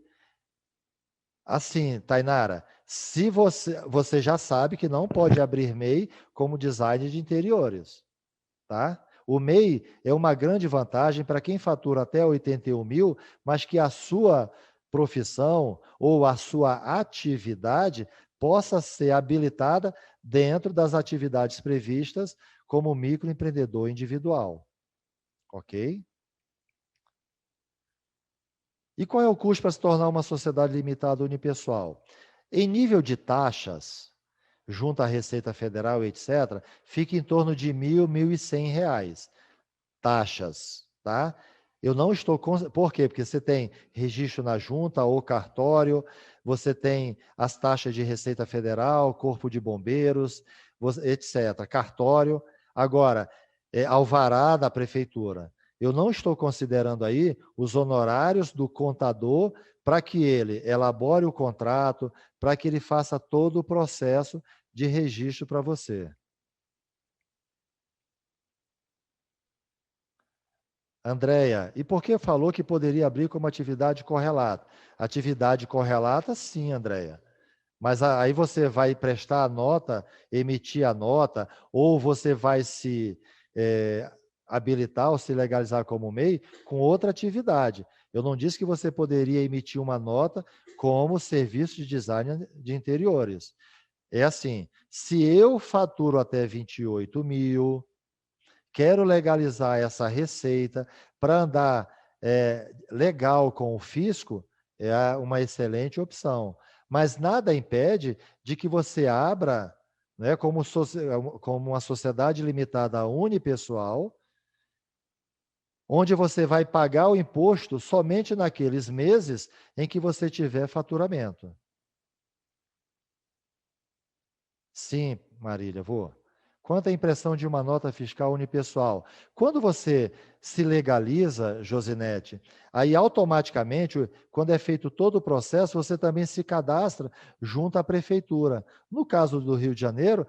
[SPEAKER 2] Assim, Tainara, se você já sabe que não pode abrir MEI como design de interiores, tá? O MEI é uma grande vantagem para quem fatura até 81 mil, mas que a sua profissão ou a sua atividade possa ser habilitada dentro das atividades previstas como microempreendedor individual, ok? E qual é o custo para se tornar uma sociedade limitada unipessoal? Em nível de taxas, junto à Receita Federal, etc., fica em torno de R$ 1.000, R$ 1.100. Taxas, tá? Eu não estou... Por quê? Porque você tem registro na junta ou cartório, você tem as taxas de Receita Federal, Corpo de Bombeiros, etc., cartório. Agora, alvará da prefeitura. Eu não estou considerando aí os honorários do contador para que ele elabore o contrato, para que ele faça todo o processo de registro para você. Andréia, e por que falou que poderia abrir como atividade correlata? Atividade correlata, sim, Andréia. Mas aí você vai prestar a nota, emitir a nota, ou você vai se habilitar ou se legalizar como MEI com outra atividade. Eu não disse que você poderia emitir uma nota como serviço de design de interiores. É assim, se eu faturo até 28 mil, quero legalizar essa receita para andar legal com o fisco, é uma excelente opção. Mas nada impede de que você abra, né, como uma sociedade limitada unipessoal, onde você vai pagar o imposto somente naqueles meses em que você tiver faturamento. Sim, Marília, vou. Quanto à impressão de uma nota fiscal unipessoal, quando você se legaliza, Josinete, aí automaticamente, quando é feito todo o processo, você também se cadastra junto à prefeitura. No caso do Rio de Janeiro,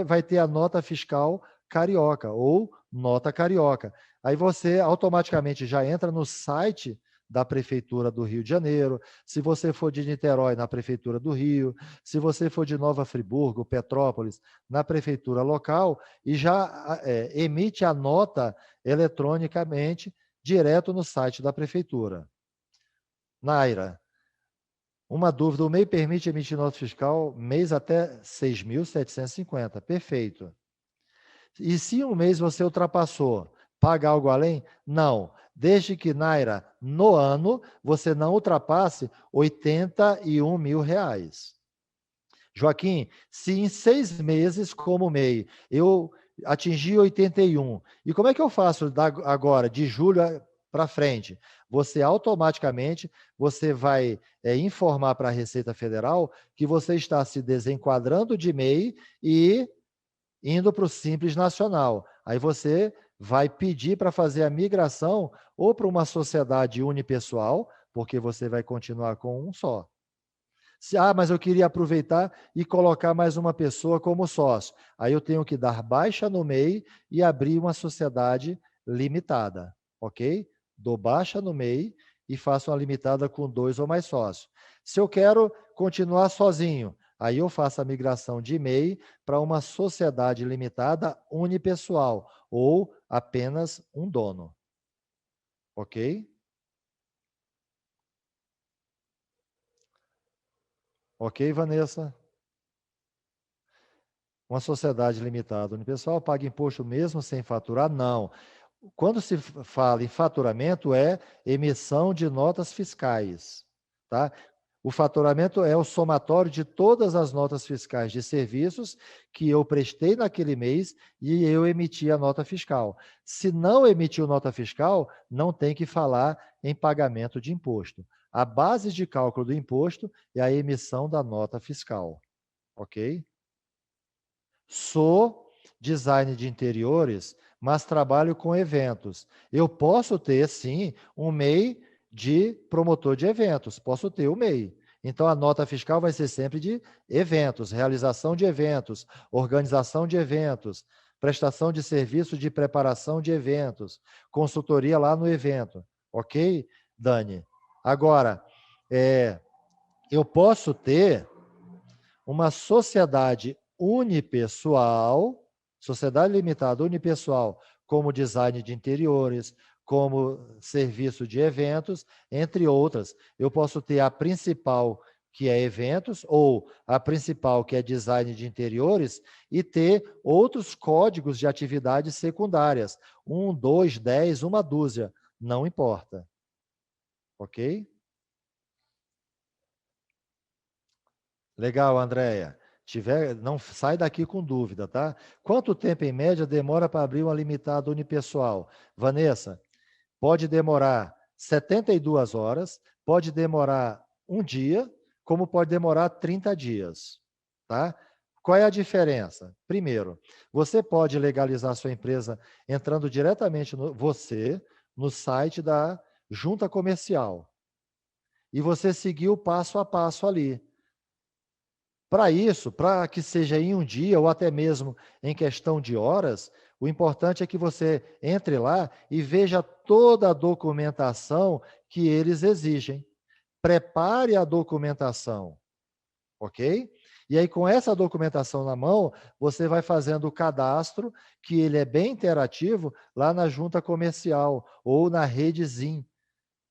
[SPEAKER 2] vai ter a nota fiscal carioca ou nota carioca. Aí você automaticamente já entra no site da Prefeitura do Rio de Janeiro, se você for de Niterói, na Prefeitura do Rio, se você for de Nova Friburgo, Petrópolis, na Prefeitura local, e já emite a nota eletronicamente direto no site da Prefeitura. Naira, uma dúvida, o MEI permite emitir nota fiscal mês até 6.750, perfeito. E se um mês você ultrapassou, paga algo além? Não. Desde que, Naira, no ano, você não ultrapasse R$81 mil. Joaquim, se em 6 meses, como MEI, eu atingi 81, e como é que eu faço agora, de julho para frente? Você automaticamente, você vai informar para a Receita Federal que você está se desenquadrando de MEI e indo para o Simples Nacional. Aí você vai pedir para fazer a migração ou para uma sociedade unipessoal, porque você vai continuar com um só. Mas eu queria aproveitar e colocar mais uma pessoa como sócio. Aí eu tenho que dar baixa no MEI e abrir uma sociedade limitada, ok? Dou baixa no MEI e faço uma limitada com 2 ou mais sócios. Se eu quero continuar sozinho, aí eu faço a migração de MEI para uma sociedade limitada unipessoal ou apenas um dono. Ok? Ok, Vanessa? Uma sociedade limitada unipessoal paga imposto mesmo sem faturar? Não. Quando se fala em faturamento, é emissão de notas fiscais. Tá? O faturamento é o somatório de todas as notas fiscais de serviços que eu prestei naquele mês e eu emiti a nota fiscal. Se não emitiu nota fiscal, não tem que falar em pagamento de imposto. A base de cálculo do imposto é a emissão da nota fiscal. Ok? Sou designer de interiores, mas trabalho com eventos. Eu posso ter, sim, um MEI de promotor de eventos, posso ter o MEI. Então, a nota fiscal vai ser sempre de eventos, realização de eventos, organização de eventos, prestação de serviço de preparação de eventos, consultoria lá no evento. Ok, Dani? Agora, eu posso ter uma sociedade unipessoal, sociedade limitada unipessoal, como design de interiores, como serviço de eventos, entre outras. Eu posso ter a principal, que é eventos, ou a principal, que é design de interiores, e ter outros códigos de atividades secundárias. 1, 2, 10, uma dúzia. Não importa. Ok? Legal, Andréia. Não sai daqui com dúvida, tá? Quanto tempo, em média, demora para abrir uma limitada unipessoal? Vanessa, pode demorar 72 horas, pode demorar um dia, como pode demorar 30 dias, tá? Qual é a diferença? Primeiro, você pode legalizar sua empresa entrando diretamente no site da junta comercial. E você seguir o passo a passo ali. Para isso, para que seja em um dia ou até mesmo em questão de horas, o importante é que você entre lá e veja toda a documentação que eles exigem. Prepare a documentação, ok? E aí, com essa documentação na mão, você vai fazendo o cadastro, que ele é bem interativo, lá na junta comercial ou na rede Zin,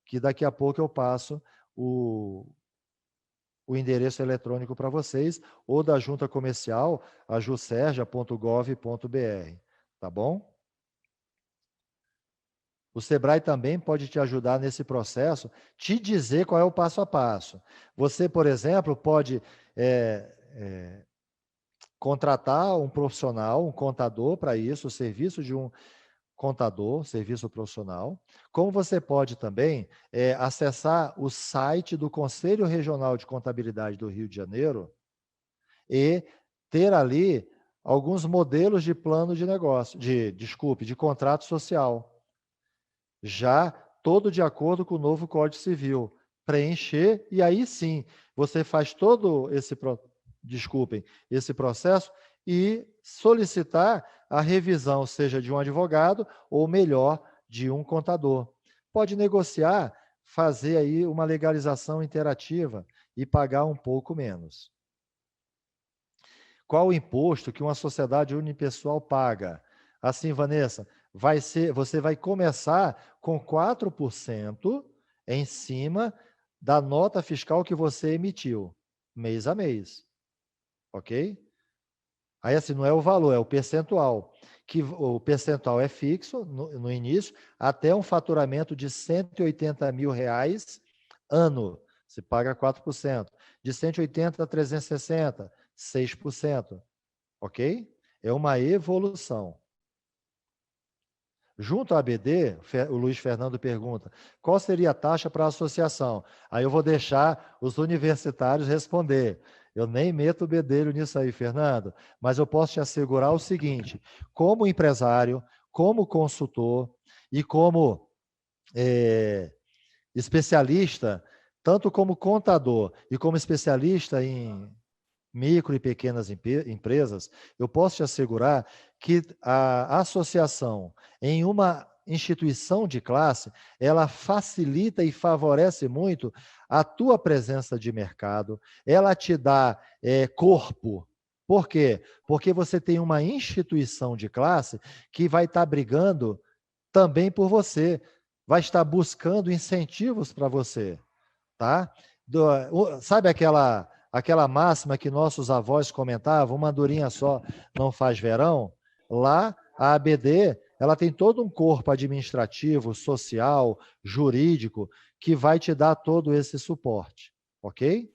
[SPEAKER 2] que daqui a pouco eu passo o endereço eletrônico para vocês, ou da junta comercial, a juserja.gov.br, tá bom? O Sebrae também pode te ajudar nesse processo, te dizer qual é o passo a passo. Você, por exemplo, pode contratar um profissional, um contador para isso, o serviço de um contador, serviço profissional. Como você pode também acessar o site do Conselho Regional de Contabilidade do Rio de Janeiro e ter ali alguns modelos de plano de negócio, de contrato social, já todo de acordo com o novo Código Civil. Preencher e aí sim, você faz todo esse processo e solicitar a revisão, seja de um advogado ou, melhor, de um contador. Pode negociar fazer aí uma legalização interativa e pagar um pouco menos. Qual o imposto que uma sociedade unipessoal paga? Assim, Vanessa, você vai começar com 4% em cima da nota fiscal que você emitiu, mês a mês. Ok? Aí, assim, não é o valor, é o percentual. Que o percentual é fixo no início, até um faturamento de R$180 mil ano. Você paga 4%. De 180 a 360, 6%. Ok? É uma evolução. Junto à ABD, o Luiz Fernando pergunta, qual seria a taxa para a associação? Aí eu vou deixar os universitários responder. Eu nem meto o bedelho nisso aí, Fernando, mas eu posso te assegurar o seguinte, como empresário, como consultor e como especialista, tanto como contador e como especialista em micro e pequenas empresas, eu posso te assegurar que a associação em uma instituição de classe, ela facilita e favorece muito a tua presença de mercado, ela te dá corpo. Por quê? Porque você tem uma instituição de classe que vai estar brigando também por você, vai estar buscando incentivos para você, tá? Sabe aquela máxima que nossos avós comentavam, uma andorinha só não faz verão? Lá, a ABD, ela tem todo um corpo administrativo, social, jurídico, que vai te dar todo esse suporte, ok?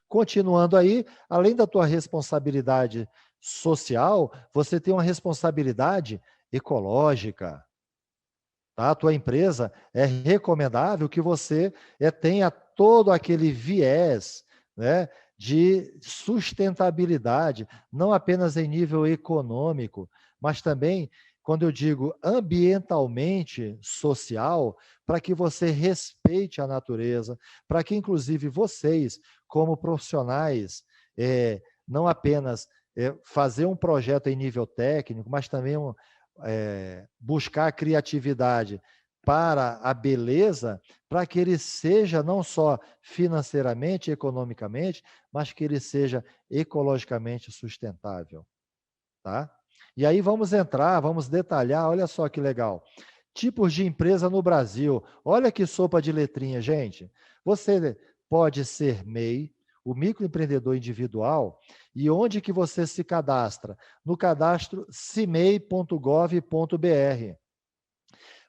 [SPEAKER 2] Continuando aí, além da tua responsabilidade social, você tem uma responsabilidade ecológica. Tá? A tua empresa é recomendável que você tenha todo aquele viés, né, de sustentabilidade, não apenas em nível econômico, mas também, quando eu digo ambientalmente social, para que você respeite a natureza, para que, inclusive, vocês, como profissionais, não apenas fazer um projeto em nível técnico, mas também buscar a criatividade para a beleza, para que ele seja não só financeiramente, economicamente, mas que ele seja ecologicamente sustentável, tá? E aí vamos detalhar, olha só que legal. Tipos de empresa no Brasil. Olha que sopa de letrinha, gente. Você pode ser MEI, o microempreendedor individual, e onde que você se cadastra? No cadastro cimei.gov.br.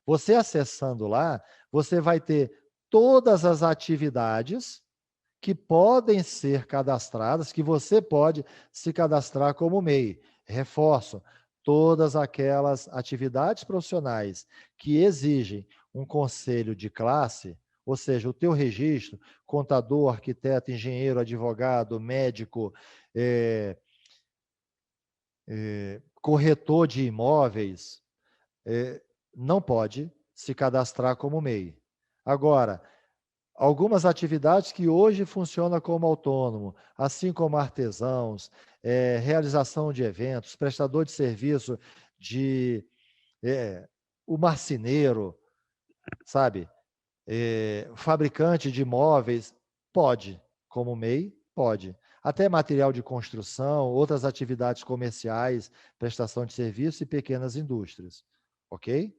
[SPEAKER 2] Você acessando lá, você vai ter todas as atividades que podem ser cadastradas, que você pode se cadastrar como MEI. Reforço, todas aquelas atividades profissionais que exigem um conselho de classe, ou seja, o teu registro, contador, arquiteto, engenheiro, advogado, médico, corretor de imóveis, não pode se cadastrar como MEI. Agora, algumas atividades que hoje funcionam como autônomo, assim como artesãos, realização de eventos, prestador de serviço de o marceneiro, sabe? Fabricante de móveis, pode, como MEI, pode. Até material de construção, outras atividades comerciais, prestação de serviço e pequenas indústrias, ok?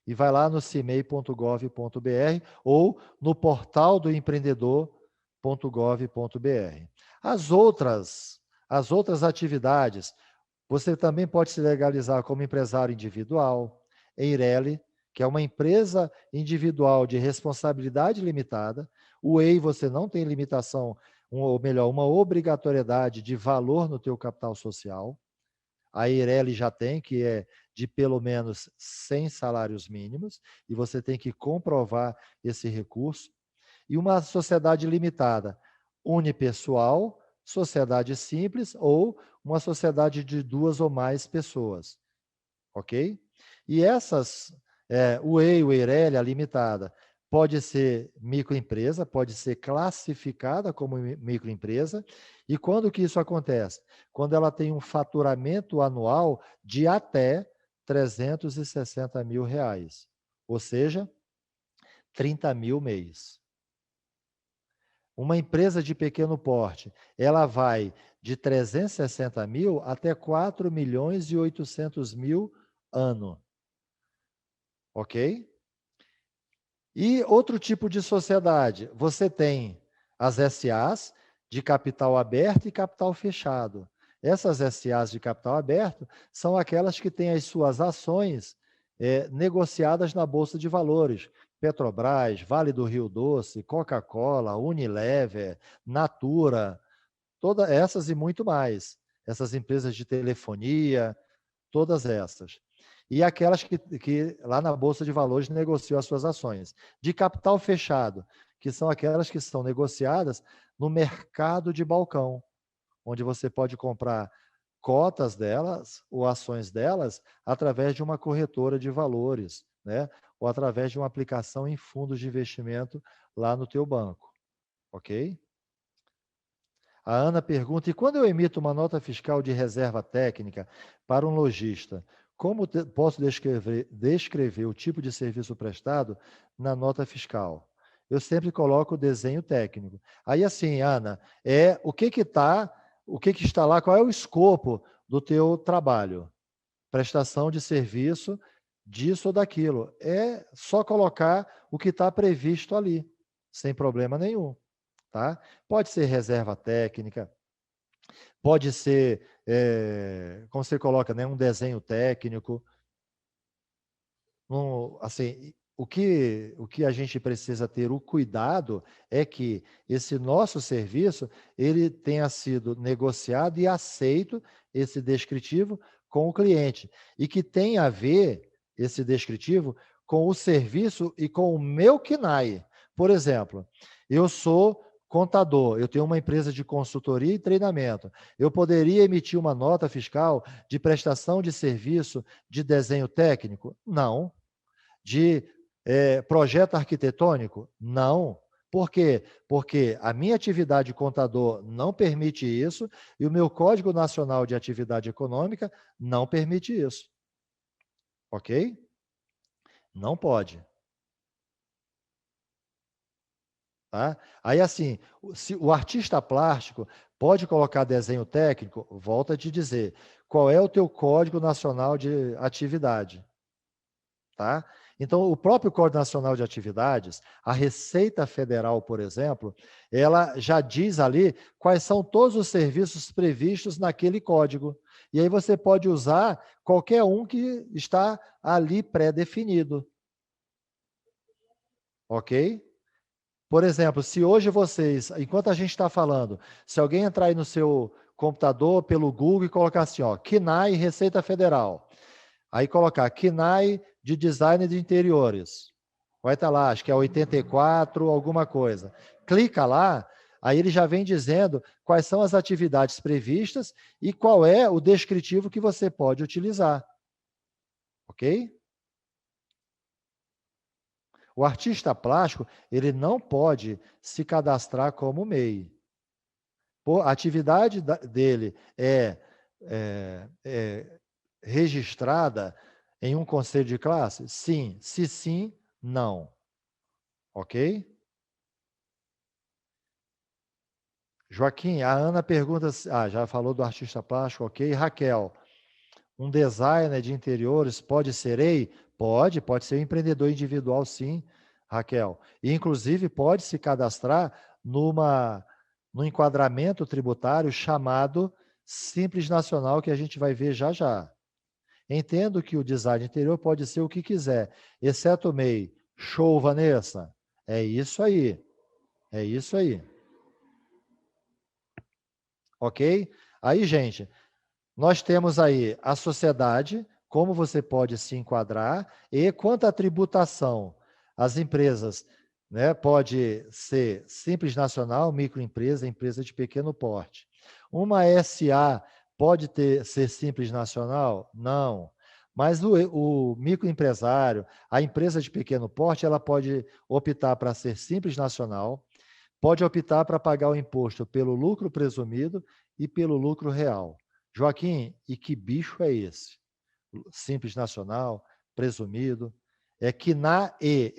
[SPEAKER 2] E vai lá no cimei.gov.br ou no portal do empreendedor.gov.br. As outras atividades, você também pode se legalizar como empresário individual, EIRELI, que é uma empresa individual de responsabilidade limitada. O EI você não tem limitação, ou melhor, uma obrigatoriedade de valor no teu capital social. A EIRELI já tem, que é de pelo menos 100 salários mínimos, e você tem que comprovar esse recurso. E uma sociedade limitada, unipessoal, sociedade simples ou uma sociedade de 2 ou mais pessoas. Ok? E o EI, o EIRELI, a limitada, pode ser microempresa, pode ser classificada como microempresa. E quando que isso acontece? Quando ela tem um faturamento anual de até R$360 mil. Ou seja, 30 mil mês. Uma empresa de pequeno porte, ela vai de 360 mil até 4 milhões e 800 mil ano. Ok? E outro tipo de sociedade, você tem as SAs de capital aberto e capital fechado. Essas SAs de capital aberto são aquelas que têm as suas ações negociadas na Bolsa de Valores. Petrobras, Vale do Rio Doce, Coca-Cola, Unilever, Natura, todas essas e muito mais. Essas empresas de telefonia, todas essas. E aquelas que lá na Bolsa de Valores negociam as suas ações. De capital fechado, que são aquelas que são negociadas no mercado de balcão, onde você pode comprar cotas delas ou ações delas através de uma corretora de valores, né? Ou através de uma aplicação em fundos de investimento lá no teu banco, ok? A Ana pergunta, e quando eu emito uma nota fiscal de reserva técnica para um lojista, como posso descrever o tipo de serviço prestado na nota fiscal? Eu sempre coloco o desenho técnico. Aí assim, Ana, o que está lá, qual é o escopo do teu trabalho? Prestação de serviço disso ou daquilo. É só colocar o que está previsto ali, sem problema nenhum. Tá? Pode ser reserva técnica, pode ser, como você coloca, né, um desenho técnico. Assim, o que a gente precisa ter o cuidado é que esse nosso serviço ele tenha sido negociado e aceito, esse descritivo, com o cliente. E que tenha a ver, esse descritivo, com o serviço e com o meu KNAI. Por exemplo, eu sou contador, eu tenho uma empresa de consultoria e treinamento. Eu poderia emitir uma nota fiscal de prestação de serviço de desenho técnico? Não. De projeto arquitetônico? Não. Por quê? Porque a minha atividade contador não permite isso e o meu Código Nacional de Atividade Econômica não permite isso. Ok? Não pode. Tá? Aí, assim, se o artista plástico pode colocar desenho técnico, volta a te dizer, qual é o teu Código Nacional de Atividade? Tá? Então, o próprio Código Nacional de Atividades, a Receita Federal, por exemplo, ela já diz ali quais são todos os serviços previstos naquele código. E aí você pode usar qualquer um que está ali pré-definido. Ok? Por exemplo, se hoje vocês, enquanto a gente está falando, se alguém entrar aí no seu computador pelo Google e colocar assim, ó, KNAI Receita Federal, aí colocar KNAI de design de interiores, vai estar lá, acho que é 84, alguma coisa. Clica lá, aí ele já vem dizendo quais são as atividades previstas e qual é o descritivo que você pode utilizar. Ok? O artista plástico, ele não pode se cadastrar como MEI. A atividade dele é registrada em um conselho de classe? Sim. Se sim, não. Ok? Joaquim, a Ana pergunta, já falou do artista plástico, ok. Raquel, um designer de interiores pode ser EI? Pode ser um empreendedor individual, sim, Raquel. E, inclusive, pode se cadastrar no enquadramento tributário chamado Simples Nacional, que a gente vai ver já já. Entendo que o design interior pode ser o que quiser, exceto o MEI. Show, Vanessa? É isso aí. É isso aí. Ok? Aí, gente, nós temos aí a sociedade, como você pode se enquadrar, e quanto à tributação, as empresas, né, pode ser simples nacional, microempresa, empresa de pequeno porte. Uma SA pode ser simples nacional? Não. Mas o microempresário, a empresa de pequeno porte, ela pode optar para ser simples nacional, pode optar para pagar o imposto pelo lucro presumido e pelo lucro real. Joaquim, e que bicho é esse? Simples nacional, presumido. É KNAE.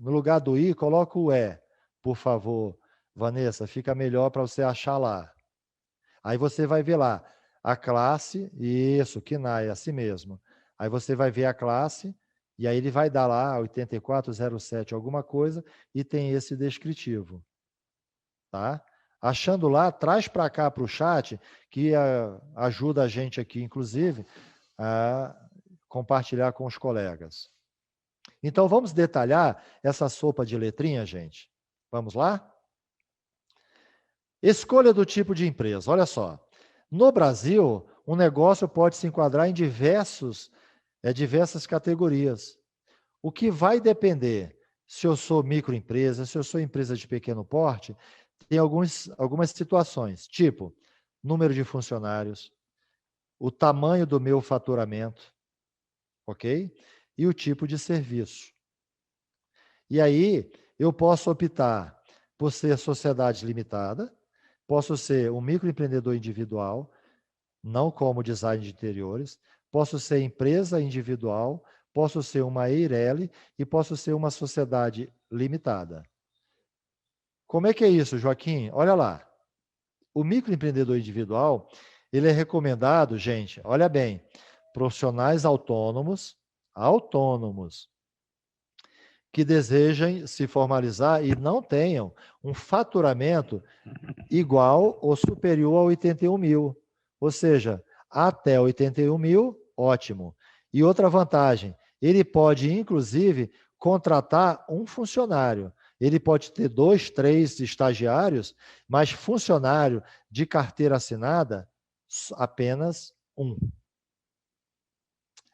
[SPEAKER 2] No lugar do I, coloca o E, por favor, Vanessa. Fica melhor para você achar lá. Aí você vai ver lá a classe, isso, KNAE, assim mesmo. Aí você vai ver a classe, e aí ele vai dar lá 8407 alguma coisa, e tem esse descritivo. Tá? Achando lá, traz para cá para o chat, que ajuda a gente aqui, inclusive, a compartilhar com os colegas. Então, vamos detalhar essa sopa de letrinha, gente? Vamos lá? Escolha do tipo de empresa. Olha só. No Brasil, um negócio pode se enquadrar em diversas categorias. O que vai depender, se eu sou microempresa, se eu sou empresa de pequeno porte, tem algumas situações, tipo número de funcionários, o tamanho do meu faturamento, ok? E o tipo de serviço. E aí, eu posso optar por ser sociedade limitada, posso ser um microempreendedor individual, não como design de interiores, posso ser empresa individual, posso ser uma EIRELI e posso ser uma sociedade limitada. Como é que é isso, Joaquim? Olha lá. O microempreendedor individual, ele é recomendado, gente, olha bem, profissionais autônomos, que desejem se formalizar e não tenham um faturamento igual ou superior a 81 mil. Ou seja, até 81 mil, ótimo. E outra vantagem, ele pode, inclusive, contratar um funcionário. Ele pode ter 2, 3 estagiários, mas funcionário de carteira assinada, apenas 1.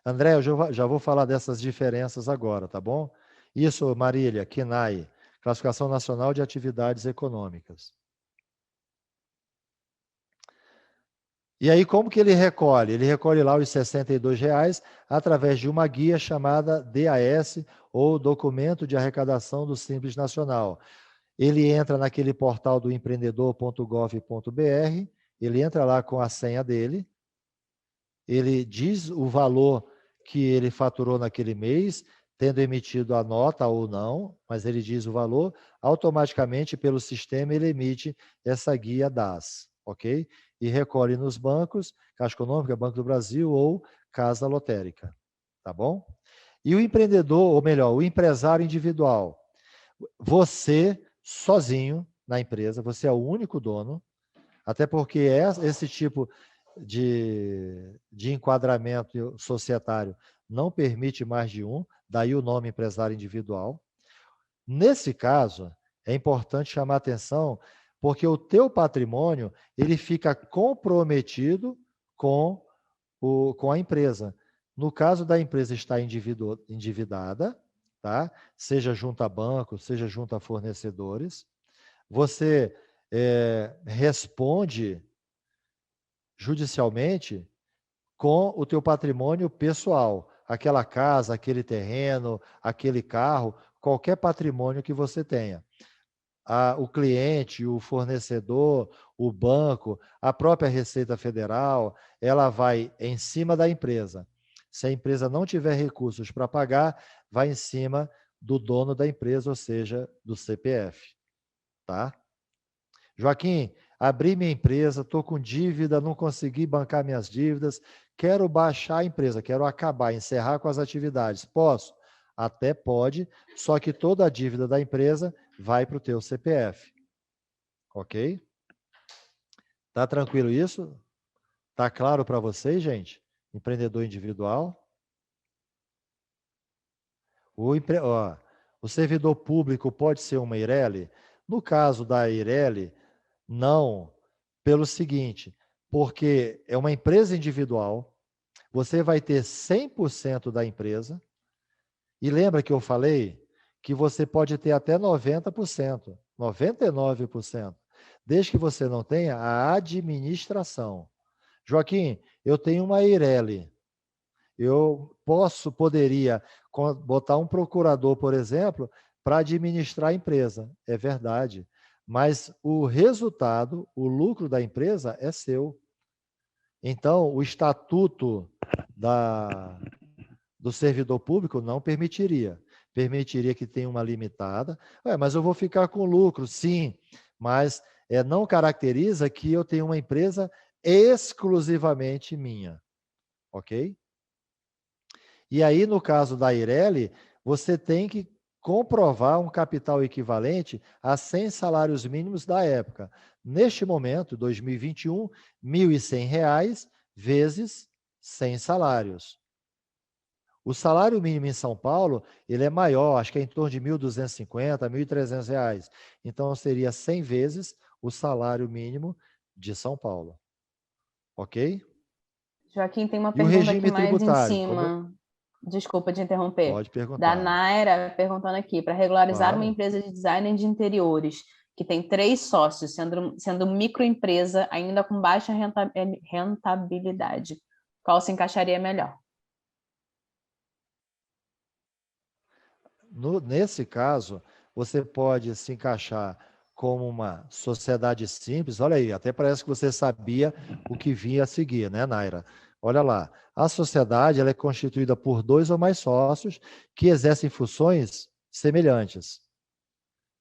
[SPEAKER 2] André, eu já vou falar dessas diferenças agora, tá bom? Isso, Marília, KNAE, Classificação Nacional de Atividades Econômicas. E aí, como que ele recolhe? Ele recolhe lá os R$ 62 através de uma guia chamada DAS, ou Documento de Arrecadação do Simples Nacional. Ele entra naquele portal do empreendedor.gov.br, ele entra lá com a senha dele, ele diz o valor que ele faturou naquele mês, tendo emitido a nota ou não, mas ele diz o valor, automaticamente pelo sistema ele emite essa guia DAS, ok? E recolhe nos bancos, Caixa Econômica, Banco do Brasil ou Casa Lotérica, tá bom? E o empreendedor, ou melhor, o empresário individual, você sozinho na empresa, você é o único dono, até porque esse tipo de enquadramento societário não permite mais de um, daí o nome empresário individual. Nesse caso, é importante chamar atenção, porque o teu patrimônio ele fica comprometido com a empresa. No caso da empresa estar endividada, tá? Seja junto a banco, seja junto a fornecedores, você responde judicialmente com o teu patrimônio pessoal, aquela casa, aquele terreno, aquele carro, qualquer patrimônio que você tenha. O cliente, o fornecedor, o banco, a própria Receita Federal, ela vai em cima da empresa. Se a empresa não tiver recursos para pagar, vai em cima do dono da empresa, ou seja, do CPF. Tá? Joaquim, abri minha empresa, estou com dívida, não consegui bancar minhas dívidas, quero baixar a empresa, quero acabar, encerrar com as atividades. Posso? Até pode, só que toda a dívida da empresa vai para o teu CPF. Ok? Tá tranquilo isso? Tá claro para vocês, gente? Empreendedor individual? O servidor público pode ser uma EIRELI? No caso da EIRELI, não, pelo seguinte, porque é uma empresa individual, você vai ter 100% da empresa, e lembra que eu falei que você pode ter até 90%, 99%, desde que você não tenha a administração. Joaquim, eu tenho uma EIRELI, eu poderia botar um procurador, por exemplo, para administrar a empresa, é verdade, mas o resultado, o lucro da empresa é seu. Então, o estatuto do servidor público não permitiria. Permitiria que tenha uma limitada. Mas eu vou ficar com lucro, sim, mas não caracteriza que eu tenho uma empresa exclusivamente minha, ok? E aí, no caso da Eireli, você tem que comprovar um capital equivalente a 100 salários mínimos da época. Neste momento, 2021, R$ 1.100 vezes 100 salários. O salário mínimo em São Paulo, ele é maior, acho que é em torno de R$ 1.250, R$ 1.300. Então, seria 100 vezes o salário mínimo de São Paulo. Ok?
[SPEAKER 3] Joaquim, tem uma
[SPEAKER 2] E o
[SPEAKER 3] pergunta aqui
[SPEAKER 2] regime
[SPEAKER 3] mais em
[SPEAKER 2] tributário?
[SPEAKER 3] cima. Desculpa te interromper.
[SPEAKER 2] Pode
[SPEAKER 3] Da
[SPEAKER 2] perguntar.
[SPEAKER 3] Naira, perguntando aqui, para regularizar uma
[SPEAKER 2] Claro.
[SPEAKER 3] empresa de design de interiores, que tem 3 sócios, sendo microempresa, ainda com baixa rentabilidade, qual se encaixaria melhor?
[SPEAKER 2] Nesse caso, você pode se encaixar como uma sociedade simples. Olha aí, até parece que você sabia o que vinha a seguir, né, Naira? Olha lá, a sociedade ela é constituída por 2 ou mais sócios que exercem funções semelhantes,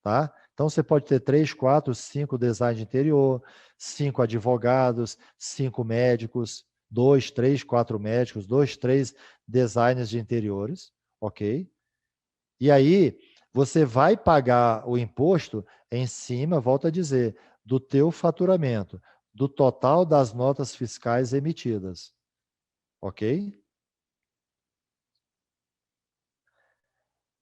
[SPEAKER 2] tá? Então, você pode ter 3, 4, 5 designers de interior, 5 advogados, 5 médicos, 2, 3, 4 médicos, 2, 3 designers de interiores, ok? E aí, você vai pagar o imposto em cima, volto a dizer, do teu faturamento, do total das notas fiscais emitidas. Ok?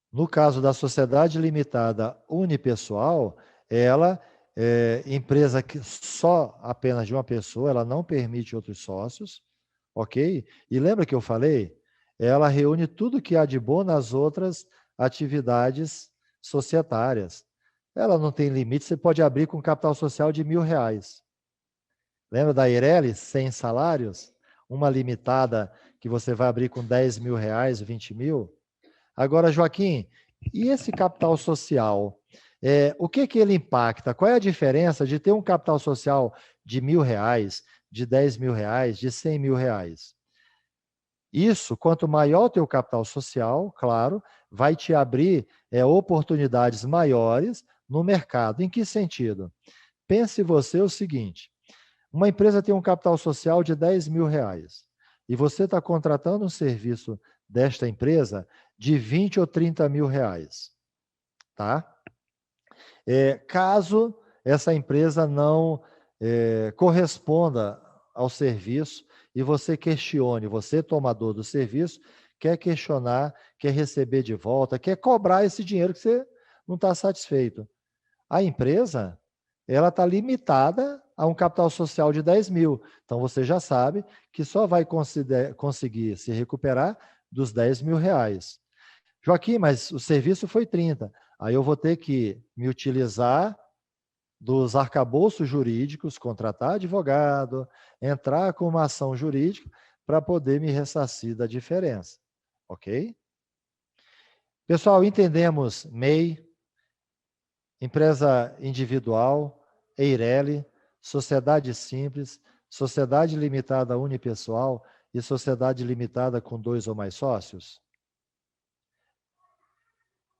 [SPEAKER 2] No caso da sociedade limitada unipessoal, ela é empresa que só apenas de uma pessoa, ela não permite outros sócios, ok? E lembra que eu falei? Ela reúne tudo que há de bom nas outras atividades societárias. Ela não tem limite, você pode abrir com capital social de R$ 1.000. Lembra da Eireli, 100 salários? Uma limitada que você vai abrir com R$ 10.000, 20 mil? Agora, Joaquim, e esse capital social? O que ele impacta? Qual é a diferença de ter um capital social de R$ 1.000, de R$ 10.000, de R$ 100.000? Isso, quanto maior o teu capital social, claro, vai te abrir oportunidades maiores no mercado. Em que sentido? Pense você o seguinte, uma empresa tem um capital social de R$ 10.000 e você está contratando um serviço desta empresa de 20 ou 30 mil reais, tá? Caso essa empresa não corresponda ao serviço e você questione, você tomador do serviço, quer questionar, quer receber de volta, quer cobrar esse dinheiro que você não está satisfeito. A empresa, ela está limitada a um capital social de 10 mil. Então, você já sabe que só vai conseguir se recuperar dos R$ 10.000. Joaquim, mas o serviço foi 30. Aí eu vou ter que me utilizar dos arcabouços jurídicos, contratar advogado, entrar com uma ação jurídica para poder me ressarcir da diferença. Ok? Pessoal, entendemos MEI, empresa individual, Eireli, sociedade simples, sociedade limitada unipessoal e sociedade limitada com 2 ou mais sócios?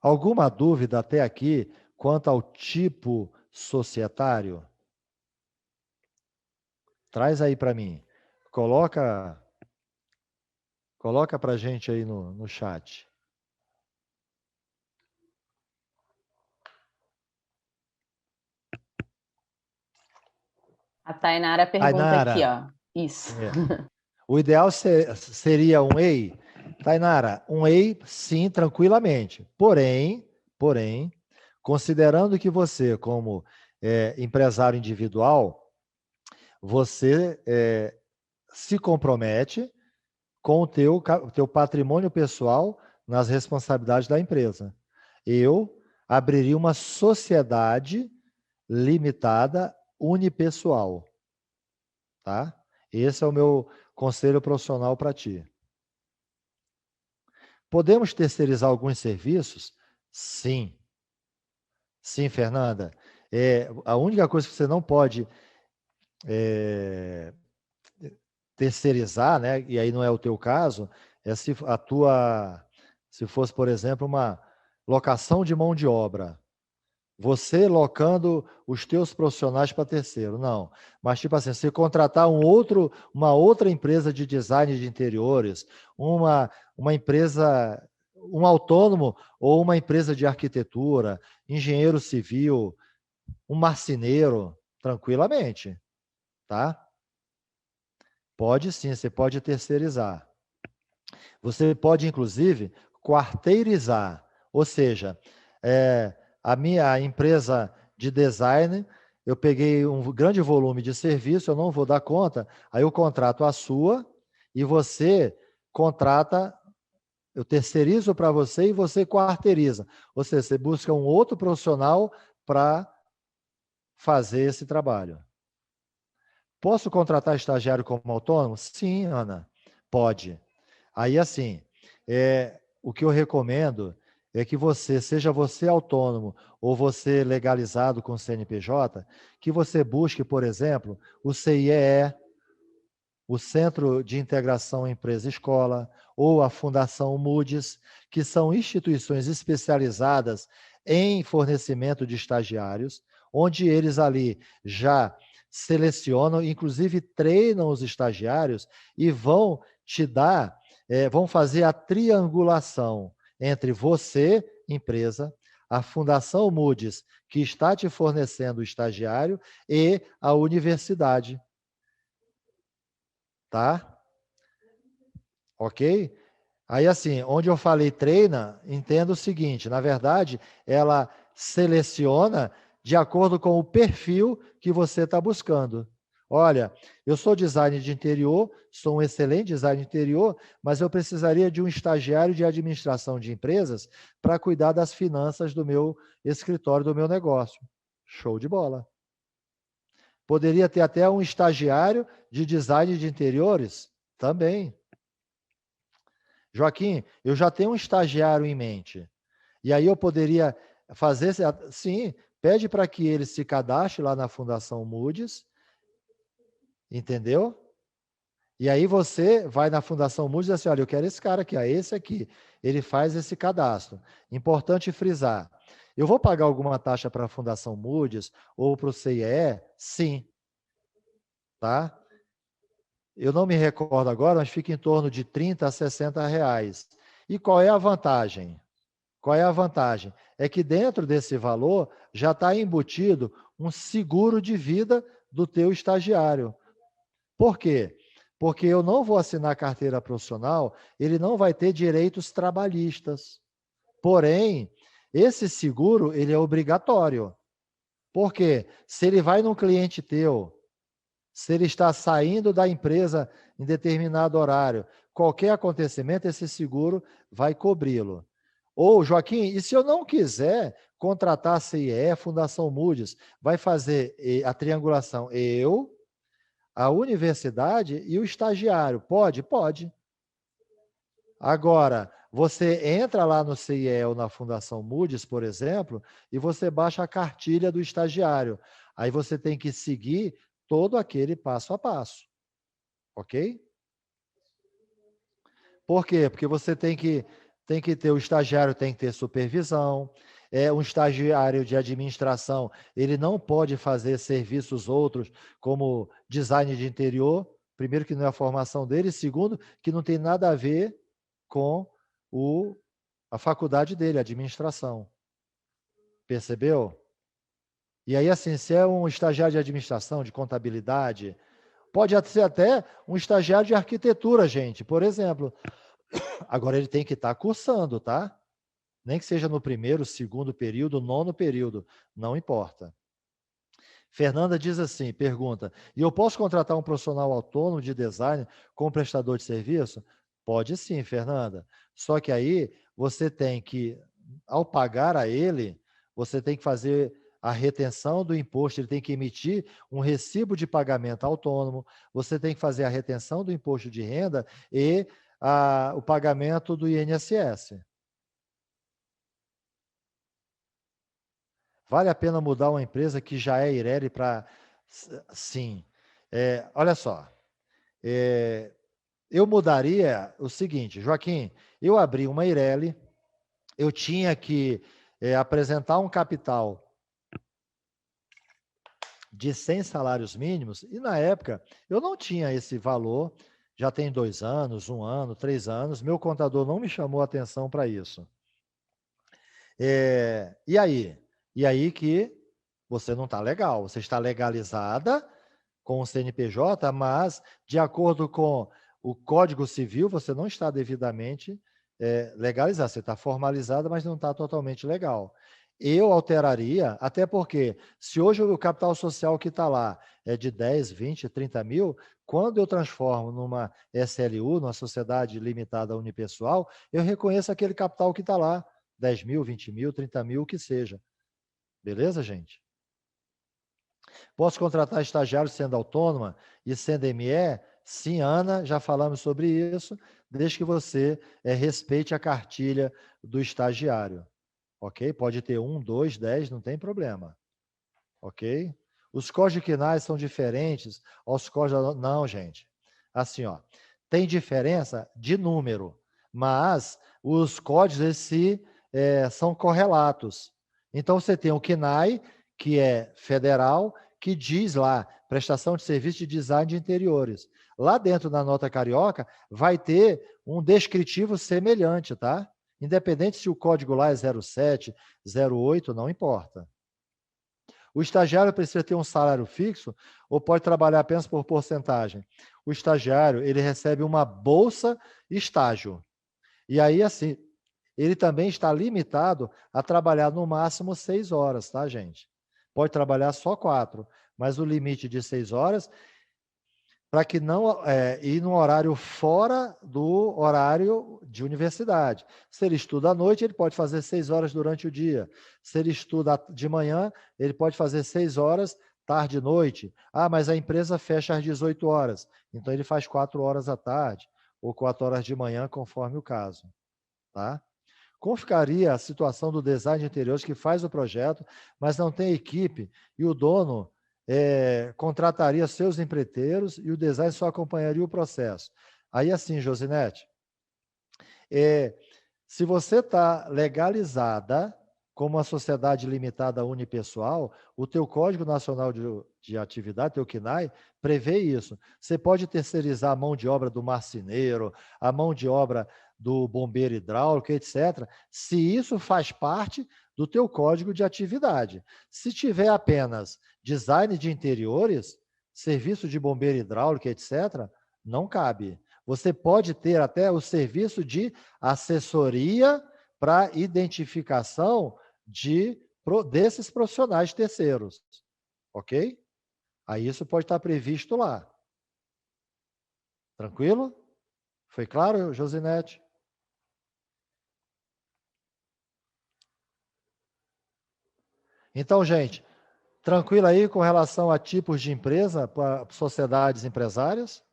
[SPEAKER 2] Alguma dúvida até aqui quanto ao tipo societário? Traz aí para mim. Coloca para a gente aí no chat.
[SPEAKER 3] A Tainara pergunta aqui, ó. Isso.
[SPEAKER 2] O ideal seria um EI? Tainara, um EI, sim, tranquilamente. Porém, considerando que você, como empresário individual, você se compromete com o teu patrimônio pessoal nas responsabilidades da empresa. Eu abriria uma sociedade limitada unipessoal, tá? Esse é o meu conselho profissional para ti. Podemos terceirizar alguns serviços? Sim. Sim, Fernanda. A única coisa que você não pode terceirizar, né, e aí não é o teu caso, é se se fosse, por exemplo, uma locação de mão de obra. Você locando os teus profissionais para terceiro, não. Mas, tipo assim, se contratar uma outra empresa de design de interiores, uma empresa, um autônomo ou uma empresa de arquitetura, engenheiro civil, um marceneiro, tranquilamente, tá? Pode sim, você pode terceirizar. Você pode, inclusive, quarteirizar, ou seja, a minha empresa de design, eu peguei um grande volume de serviço, eu não vou dar conta, aí eu contrato a sua e você contrata, eu terceirizo para você e você quarteiriza. Ou seja, você busca um outro profissional para fazer esse trabalho. Posso contratar estagiário como autônomo? Sim, Ana, pode. Aí, assim, o que eu recomendo é que você, seja você autônomo ou você legalizado com CNPJ, que você busque, por exemplo, o CIEE, o Centro de Integração Empresa-Escola, ou a Fundação Moody's, que são instituições especializadas em fornecimento de estagiários, onde eles ali já selecionam, inclusive treinam os estagiários e vão te dar, vão fazer a triangulação entre você, empresa, a Fundação Moody's, que está te fornecendo o estagiário, e a universidade. Tá? Ok? Aí, assim, onde eu falei treina, entenda o seguinte: na verdade, ela seleciona de acordo com o perfil que você está buscando. Olha, eu sou designer de interior, sou um excelente designer de interior, mas eu precisaria de um estagiário de administração de empresas para cuidar das finanças do meu escritório, do meu negócio. Show de bola. Poderia ter até um estagiário de design de interiores? Também. Joaquim, eu já tenho um estagiário em mente. E aí eu poderia fazer, sim, pede para que ele se cadastre lá na Fundação Moody's, entendeu? E aí você vai na Fundação Moody's e diz assim, olha, eu quero esse cara aqui, ó, esse aqui. Ele faz esse cadastro. Importante frisar. Eu vou pagar alguma taxa para a Fundação Moody's ou para o CIE? Sim. Tá? Eu não me recordo agora, mas fica em torno de 30 a 60 reais. E qual é a vantagem? Qual é a vantagem? É que dentro desse valor já está embutido um seguro de vida do teu estagiário. Por quê? Porque eu não vou assinar carteira profissional, ele não vai ter direitos trabalhistas. Porém, esse seguro, ele é obrigatório. Por quê? Se ele vai num cliente teu, se ele está saindo da empresa em determinado horário, qualquer acontecimento, esse seguro vai cobri-lo. Ou, Joaquim, e se eu não quiser contratar a CIE, Fundação Moody's, vai fazer a triangulação eu, a universidade e o estagiário. Pode? Pode. Agora, você entra lá no CIE ou na Fundação Moody's, por exemplo, e você baixa a cartilha do estagiário. Aí você tem que seguir todo aquele passo a passo. Ok? Por quê? Porque você tem que ter, o estagiário tem que ter supervisão, um estagiário de administração, ele não pode fazer serviços outros, como design de interior, primeiro que não é a formação dele, segundo que não tem nada a ver com a faculdade dele, a administração. Percebeu? E aí, assim, se é um estagiário de administração, de contabilidade, pode ser até um estagiário de arquitetura, gente, por exemplo. Agora ele tem que estar cursando, tá? Nem que seja no primeiro, segundo período, nono período, não importa. Fernanda diz assim, pergunta, e eu posso contratar um profissional autônomo de design como prestador de serviço? Pode sim, Fernanda. Só que aí você tem que, ao pagar a ele, você tem que fazer a retenção do imposto, ele tem que emitir um recibo de pagamento autônomo, você tem que fazer a retenção do imposto de renda e o pagamento do INSS. Vale a pena mudar uma empresa que já é Ireli para... Sim. Olha só. eu mudaria o seguinte, Joaquim, eu abri uma Eireli, eu tinha que apresentar um capital de 100 salários mínimos, e na época eu não tinha esse valor, já tem 2 anos, 1 ano, 3 anos, meu contador não me chamou a atenção para isso. E aí? E aí que você não está legal, você está legalizada com o CNPJ, mas de acordo com o Código Civil, você não está devidamente legalizada, você está formalizada, mas não está totalmente legal. Eu alteraria, até porque se hoje o capital social que está lá é de 10, 20, 30 mil, quando eu transformo numa SLU, numa sociedade limitada unipessoal, eu reconheço aquele capital que está lá, 10 mil, 20 mil, 30 mil, o que seja. Beleza, gente? Posso contratar estagiário sendo autônoma e sendo ME? Sim, Ana, já falamos sobre isso, desde que você respeite a cartilha do estagiário. Ok? Pode ter 1, 2, 10, não tem problema. Ok? Os códigos quinais são diferentes aos códigos... Não, gente. Assim, ó, tem diferença de número, mas os códigos são correlatos. Então, você tem o KINAI, que é federal, que diz lá, prestação de serviço de design de interiores. Lá dentro da nota carioca, vai ter um descritivo semelhante, tá? Independente se o código lá é 07, 08, não importa. O estagiário precisa ter um salário fixo ou pode trabalhar apenas por porcentagem? O estagiário, ele recebe uma bolsa estágio. E aí, assim, ele também está limitado a trabalhar no máximo 6 horas, tá, gente? Pode trabalhar só 4, mas o limite de 6 horas para que não ir num horário fora do horário de universidade. Se ele estuda à noite, ele pode fazer 6 horas durante o dia. Se ele estuda de manhã, ele pode fazer 6 horas tarde e noite. Ah, mas a empresa fecha às 18 horas. Então, ele faz 4 horas à tarde ou 4 horas de manhã, conforme o caso. Tá? Como ficaria a situação do design de interiores que faz o projeto, mas não tem equipe e o dono contrataria seus empreiteiros e o design só acompanharia o processo? Aí assim, Josinete, se você está legalizada como uma sociedade limitada unipessoal, o teu Código Nacional de Atividade, teu CNAE, prevê isso. Você pode terceirizar a mão de obra do marceneiro, a mão de obra do bombeiro hidráulico, etc., se isso faz parte do teu código de atividade. Se tiver apenas design de interiores, serviço de bombeiro hidráulico, etc., não cabe. Você pode ter até o serviço de assessoria para identificação desses profissionais terceiros. Ok? Aí isso pode estar previsto lá. Tranquilo? Foi claro, Josinete? Então, gente, tranquilo aí com relação a tipos de empresa para sociedades empresárias?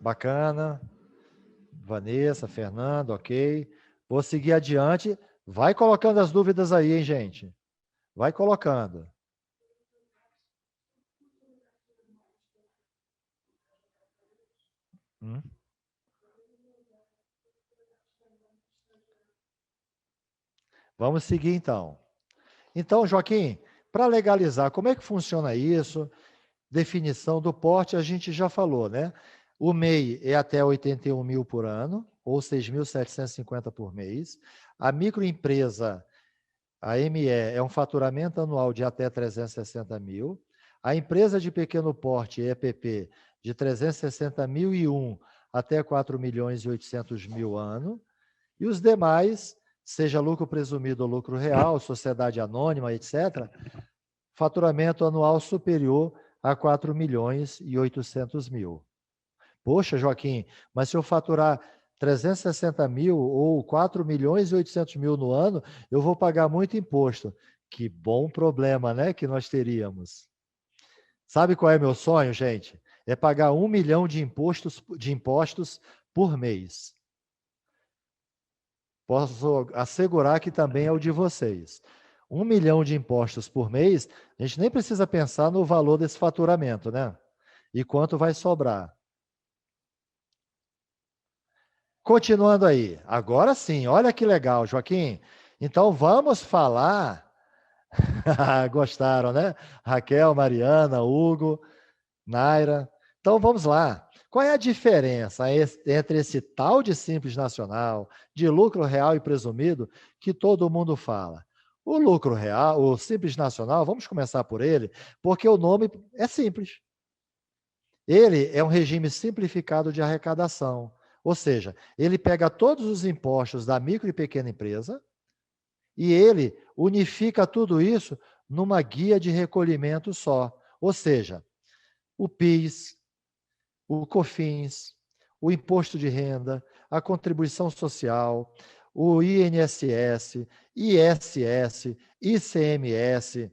[SPEAKER 2] Bacana. Vanessa, Fernando, ok. Vou seguir adiante. Vai colocando as dúvidas aí, hein, gente? Vai colocando. Vamos seguir, então. Então, Joaquim, para legalizar, como é que funciona isso? Definição do porte, a gente já falou, né? O MEI é até 81 mil por ano, ou 6.750 por mês. A microempresa, a ME, é um faturamento anual de até 360 mil. A empresa de pequeno porte, EPP, de 360.001 até 4 milhões e 800 mil ano. E os demais, seja lucro presumido ou lucro real, sociedade anônima, etc., faturamento anual superior a 4 milhões e 800 mil. Poxa, Joaquim, mas se eu faturar 360 mil ou 4 milhões e 800 mil no ano, eu vou pagar muito imposto. Que bom problema, né, que nós teríamos. Sabe qual é meu sonho, gente? É pagar 1 milhão de impostos por mês. Posso assegurar que também é o de vocês. 1 milhão de impostos por mês, a gente nem precisa pensar no valor desse faturamento, né? E quanto vai sobrar? Continuando aí. Agora sim, olha que legal, Joaquim. Então vamos falar. Gostaram, né? Raquel, Mariana, Hugo, Naira. Então vamos lá. Qual é a diferença entre esse tal de Simples Nacional, de lucro real e presumido, que todo mundo fala? O lucro real, o Simples Nacional, vamos começar por ele, porque o nome é simples. Ele é um regime simplificado de arrecadação, ou seja, ele pega todos os impostos da micro e pequena empresa e ele unifica tudo isso numa guia de recolhimento só. Ou seja, o PIS, o COFINS, o imposto de renda, a contribuição social, o INSS, ISS, ICMS,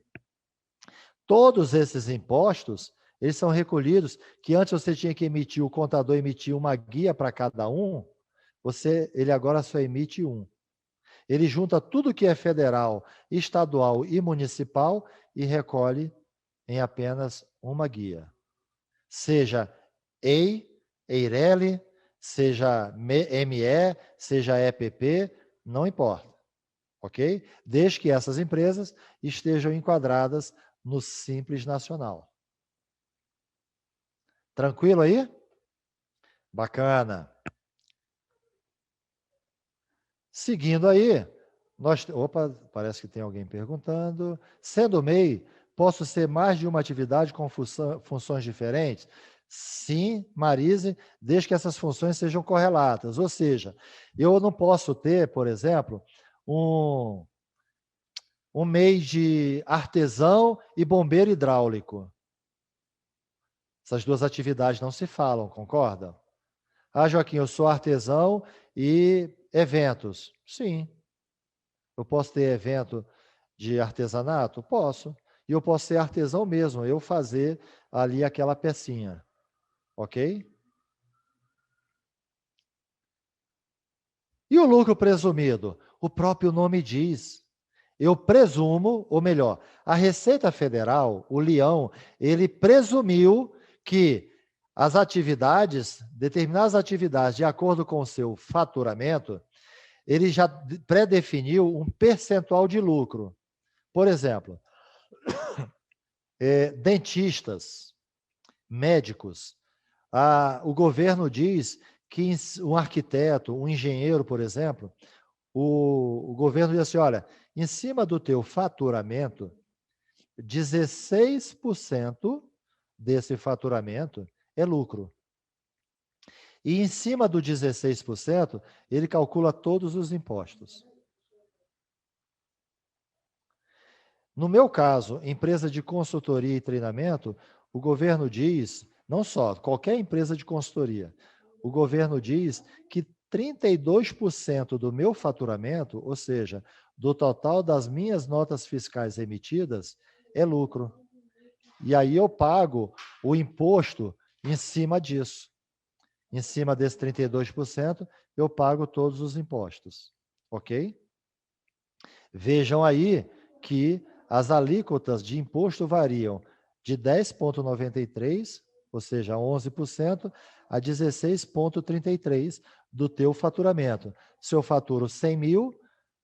[SPEAKER 2] todos esses impostos, eles são recolhidos, que antes você tinha que emitir, o contador emitia uma guia para cada um, ele agora só emite um. Ele junta tudo que é federal, estadual e municipal e recolhe em apenas uma guia. Seja EI, EIRELI, seja ME, seja EPP, não importa, ok? Desde que essas empresas estejam enquadradas no Simples Nacional. Tranquilo aí? Bacana. Seguindo aí, opa, parece que tem alguém perguntando. Sendo MEI, posso ser mais de uma atividade com funções diferentes? Sim, Marise, desde que essas funções sejam correlatas. Ou seja, eu não posso ter, por exemplo, um MEI de artesão e bombeiro hidráulico. Essas duas atividades não se falam, concorda? Ah, Joaquim, eu sou artesão e eventos. Sim. Eu posso ter evento de artesanato? Posso. E eu posso ser artesão mesmo, eu fazer ali aquela pecinha. Ok? E o lucro presumido? O próprio nome diz. Eu presumo, ou melhor, a Receita Federal, o Leão, ele presumiu que as atividades, determinadas atividades, de acordo com o seu faturamento, ele já pré-definiu um percentual de lucro. Por exemplo, dentistas, médicos. O governo diz que um arquiteto, um engenheiro, por exemplo, o governo diz assim, olha, em cima do teu faturamento, 16% desse faturamento é lucro. E em cima do 16%, ele calcula todos os impostos. No meu caso, empresa de consultoria e treinamento, o governo diz, não só, qualquer empresa de consultoria, o governo diz que 32% do meu faturamento, ou seja, do total das minhas notas fiscais emitidas, é lucro. E aí eu pago o imposto em cima disso. Em cima desse 32%, eu pago todos os impostos. Ok? Vejam aí que as alíquotas de imposto variam de 10,93%, ou seja, 11%, a 16,33% do teu faturamento. Se eu faturo 100 mil,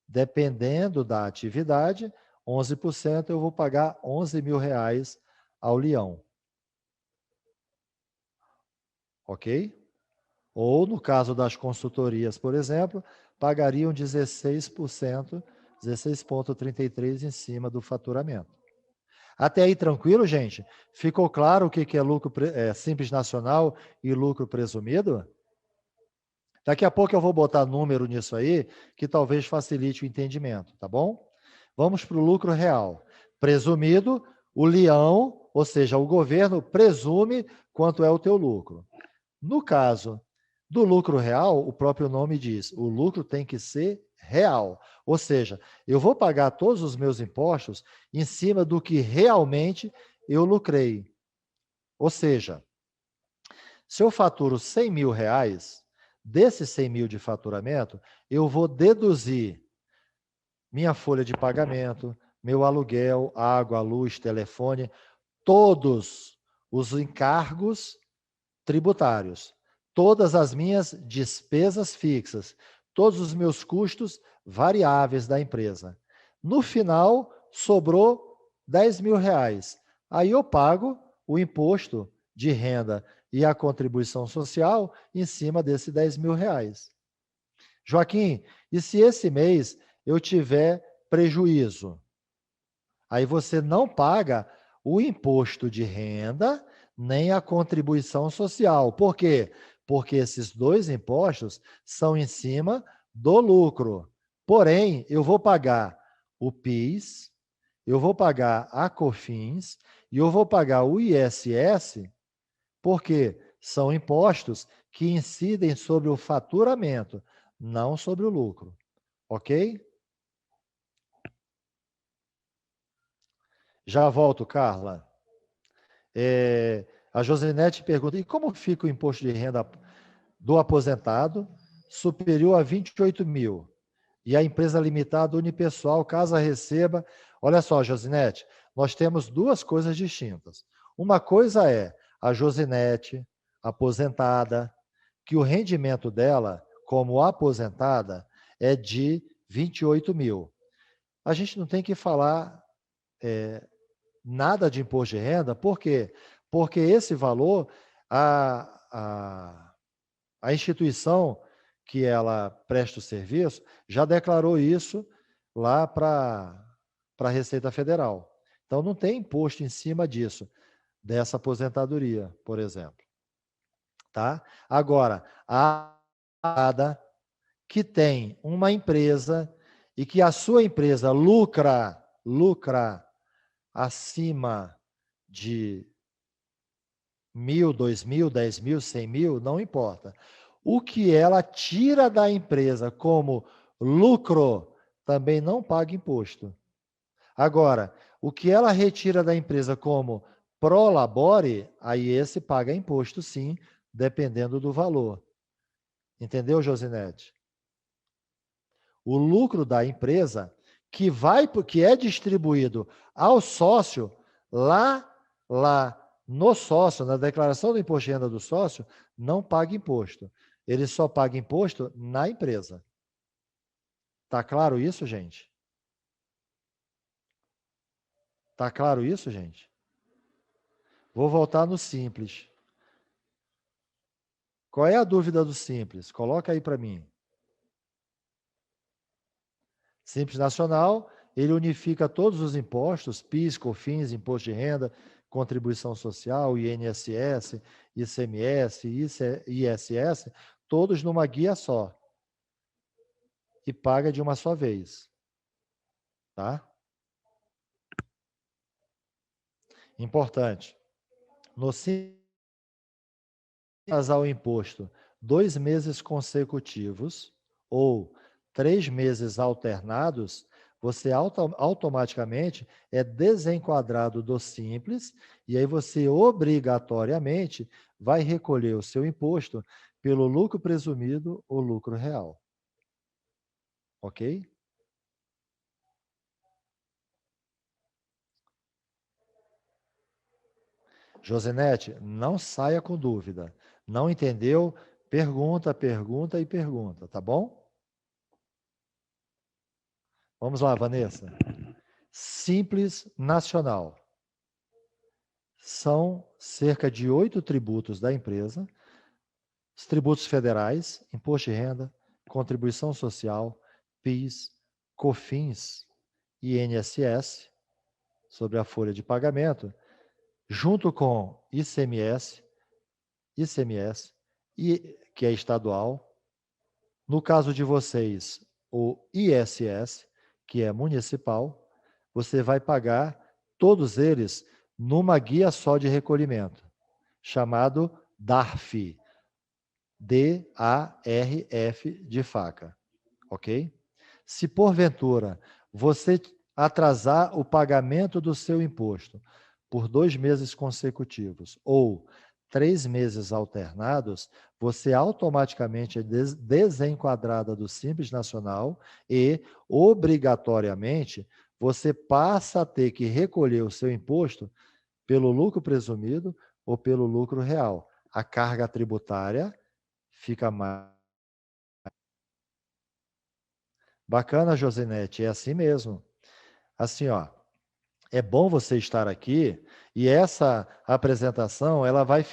[SPEAKER 2] dependendo da atividade, 11% eu vou pagar 11 mil reais ao Leão. Ok? Ou, no caso das consultorias, por exemplo, pagariam 16%, 16,33% em cima do faturamento. Até aí tranquilo, gente? Ficou claro o que é lucro simples nacional e lucro presumido? Daqui a pouco eu vou botar número nisso aí, que talvez facilite o entendimento, tá bom? Vamos para o lucro real. Presumido, o leão, ou seja, o governo presume quanto é o teu lucro. No caso do lucro real, o próprio nome diz, o lucro tem que ser real. Ou seja, eu vou pagar todos os meus impostos em cima do que realmente eu lucrei. Ou seja, se eu faturo 100 mil reais, desses 100 mil de faturamento, eu vou deduzir minha folha de pagamento, meu aluguel, água, luz, telefone, todos os encargos tributários, todas as minhas despesas fixas, todos os meus custos variáveis da empresa. No final, sobrou R$10.000. Aí eu pago o imposto de renda e a contribuição social em cima desses R$10.000. Joaquim, e se esse mês eu tiver prejuízo? Aí você não paga o imposto de renda nem a contribuição social. Por quê? Porque esses dois impostos são em cima do lucro. Porém, eu vou pagar o PIS, eu vou pagar a COFINS e eu vou pagar o ISS, porque são impostos que incidem sobre o faturamento, não sobre o lucro. Ok? Já volto, Carla. A Josinete pergunta, e como fica o imposto de renda do aposentado superior a 28 mil? E a empresa limitada unipessoal, caso receba... Olha só, Josinete, nós temos duas coisas distintas. Uma coisa é a Josinete, aposentada, que o rendimento dela, como aposentada, é de 28 mil. A gente não tem que falar nada de imposto de renda, por quê? Porque esse valor, a instituição que ela presta o serviço já declarou isso lá para a Receita Federal. Então, não tem imposto em cima disso, dessa aposentadoria, por exemplo. Tá? Agora, a que tem uma empresa e que a sua empresa lucra acima de 1.000, 2.000, 10.000, 100.000, não importa. O que ela tira da empresa como lucro também não paga imposto. Agora, o que ela retira da empresa como prolabore, aí esse paga imposto sim, dependendo do valor. Entendeu, Josinete? O lucro da empresa que é distribuído ao sócio lá no sócio, na declaração do imposto de renda do sócio, não paga imposto. Ele só paga imposto na empresa. Tá claro isso, gente? Tá claro isso, gente? Vou voltar no simples. Qual é a dúvida do simples? Coloca aí para mim. Simples Nacional, ele unifica todos os impostos, PIS, COFINS, imposto de renda, contribuição social, INSS, ICMS, ISS, todos numa guia só. E paga de uma só vez. Tá? Importante. No simples ao imposto 2 meses consecutivos ou 3 meses alternados, você automaticamente é desenquadrado do simples e aí você obrigatoriamente vai recolher o seu imposto pelo lucro presumido ou lucro real. Ok? Josinete, não saia com dúvida. Não entendeu? Pergunta, pergunta e pergunta, tá bom? Vamos lá, Vanessa. Simples Nacional. São cerca de 8 tributos da empresa. Os tributos federais, imposto de renda, contribuição social, PIS, COFINS e INSS, sobre a folha de pagamento, junto com ICMS, que é estadual. No caso de vocês, o ISS, que é municipal, você vai pagar todos eles numa guia só de recolhimento, chamado DARF, D-A-R-F de faca, ok? Se porventura você atrasar o pagamento do seu imposto por 2 meses consecutivos ou 3 meses alternados, você automaticamente é desenquadrada do Simples Nacional e, obrigatoriamente, você passa a ter que recolher o seu imposto pelo lucro presumido ou pelo lucro real. A carga tributária fica mais... Bacana, Josinete, é assim mesmo. Assim, ó, é bom você estar aqui e essa apresentação ela vai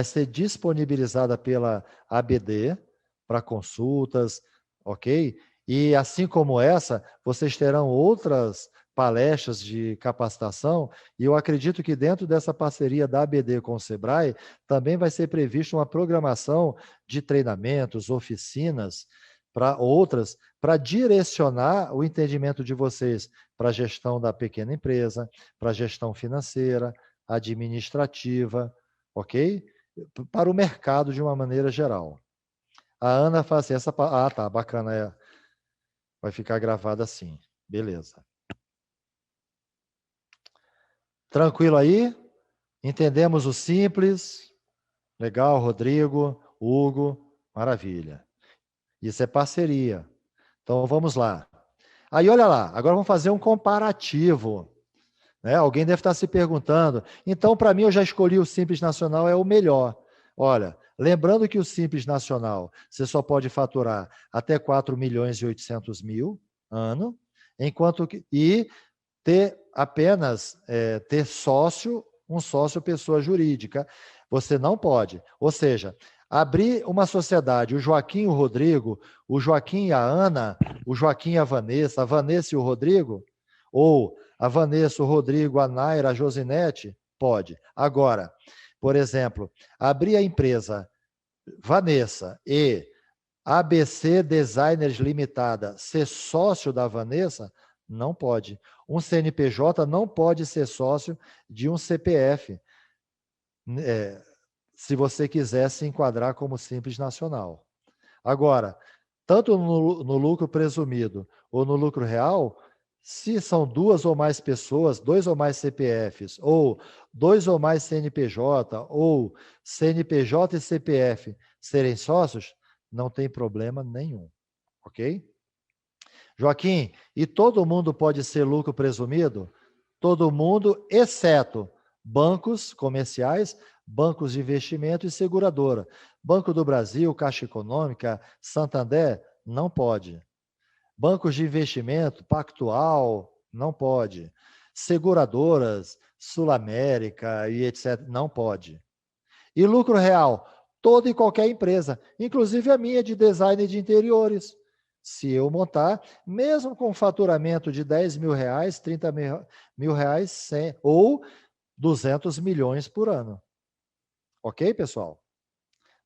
[SPEAKER 2] ser disponibilizada pela ABD para consultas, ok? E assim como essa, vocês terão outras palestras de capacitação e eu acredito que dentro dessa parceria da ABD com o Sebrae também vai ser prevista uma programação de treinamentos, oficinas, para outras, para direcionar o entendimento de vocês para a gestão da pequena empresa, para a gestão financeira, administrativa, ok? Para o mercado de uma maneira geral. A Ana fala assim, tá, bacana, vai ficar gravada assim, beleza. Tranquilo aí? Entendemos o simples? Legal, Rodrigo, Hugo, maravilha. Isso é parceria. Então, vamos lá. Aí, olha lá, agora vamos fazer um comparativo. Né? Alguém deve estar se perguntando. Então, para mim, eu já escolhi o Simples Nacional, é o melhor. Olha, lembrando que o Simples Nacional, você só pode faturar até 4 milhões e 800 mil ano, enquanto que... E ter apenas, ter sócio, um sócio pessoa jurídica. Você não pode. Ou seja, abrir uma sociedade, o Joaquim e o Rodrigo, o Joaquim e a Ana, o Joaquim e a Vanessa e o Rodrigo, ou a Vanessa, o Rodrigo, a Naira, a Josinete, pode. Agora, por exemplo, abrir a empresa Vanessa e ABC Designers Limitada ser sócio da Vanessa, não pode. Um CNPJ não pode ser sócio de um CPF, se você quiser se enquadrar como Simples Nacional. Agora, tanto no lucro presumido ou no lucro real, se são 2 ou mais pessoas, 2 ou mais CPFs, ou 2 ou mais CNPJ, ou CNPJ e CPF serem sócios, não tem problema nenhum, ok? Joaquim, e todo mundo pode ser lucro presumido? Todo mundo, exceto bancos comerciais, bancos de investimento e seguradora. Banco do Brasil, Caixa Econômica, Santander, não pode. Bancos de investimento, Pactual, não pode. Seguradoras, Sul América e etc., não pode. E lucro real, toda e qualquer empresa, inclusive a minha de design de interiores. Se eu montar, mesmo com faturamento de 10 mil reais, 30 mil reais, 100, ou 200 milhões por ano. Ok, pessoal?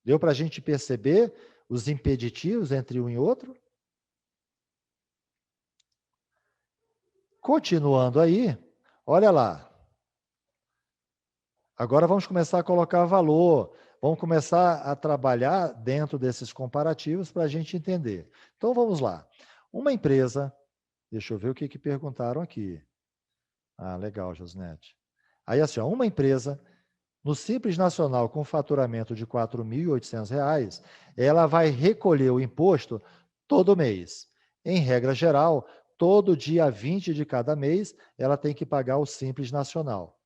[SPEAKER 2] Deu para a gente perceber os impeditivos entre um e outro? Continuando aí, olha lá. Agora vamos começar a colocar valor. Vamos começar a trabalhar dentro desses comparativos para a gente entender. Então, vamos lá. Uma empresa... Deixa eu ver o que perguntaram aqui. Ah, legal, Josnete. Aí, assim, uma empresa, no Simples Nacional, com faturamento de R$ 4.800, ela vai recolher o imposto todo mês. Em regra geral, todo dia 20 de cada mês, ela tem que pagar o Simples Nacional.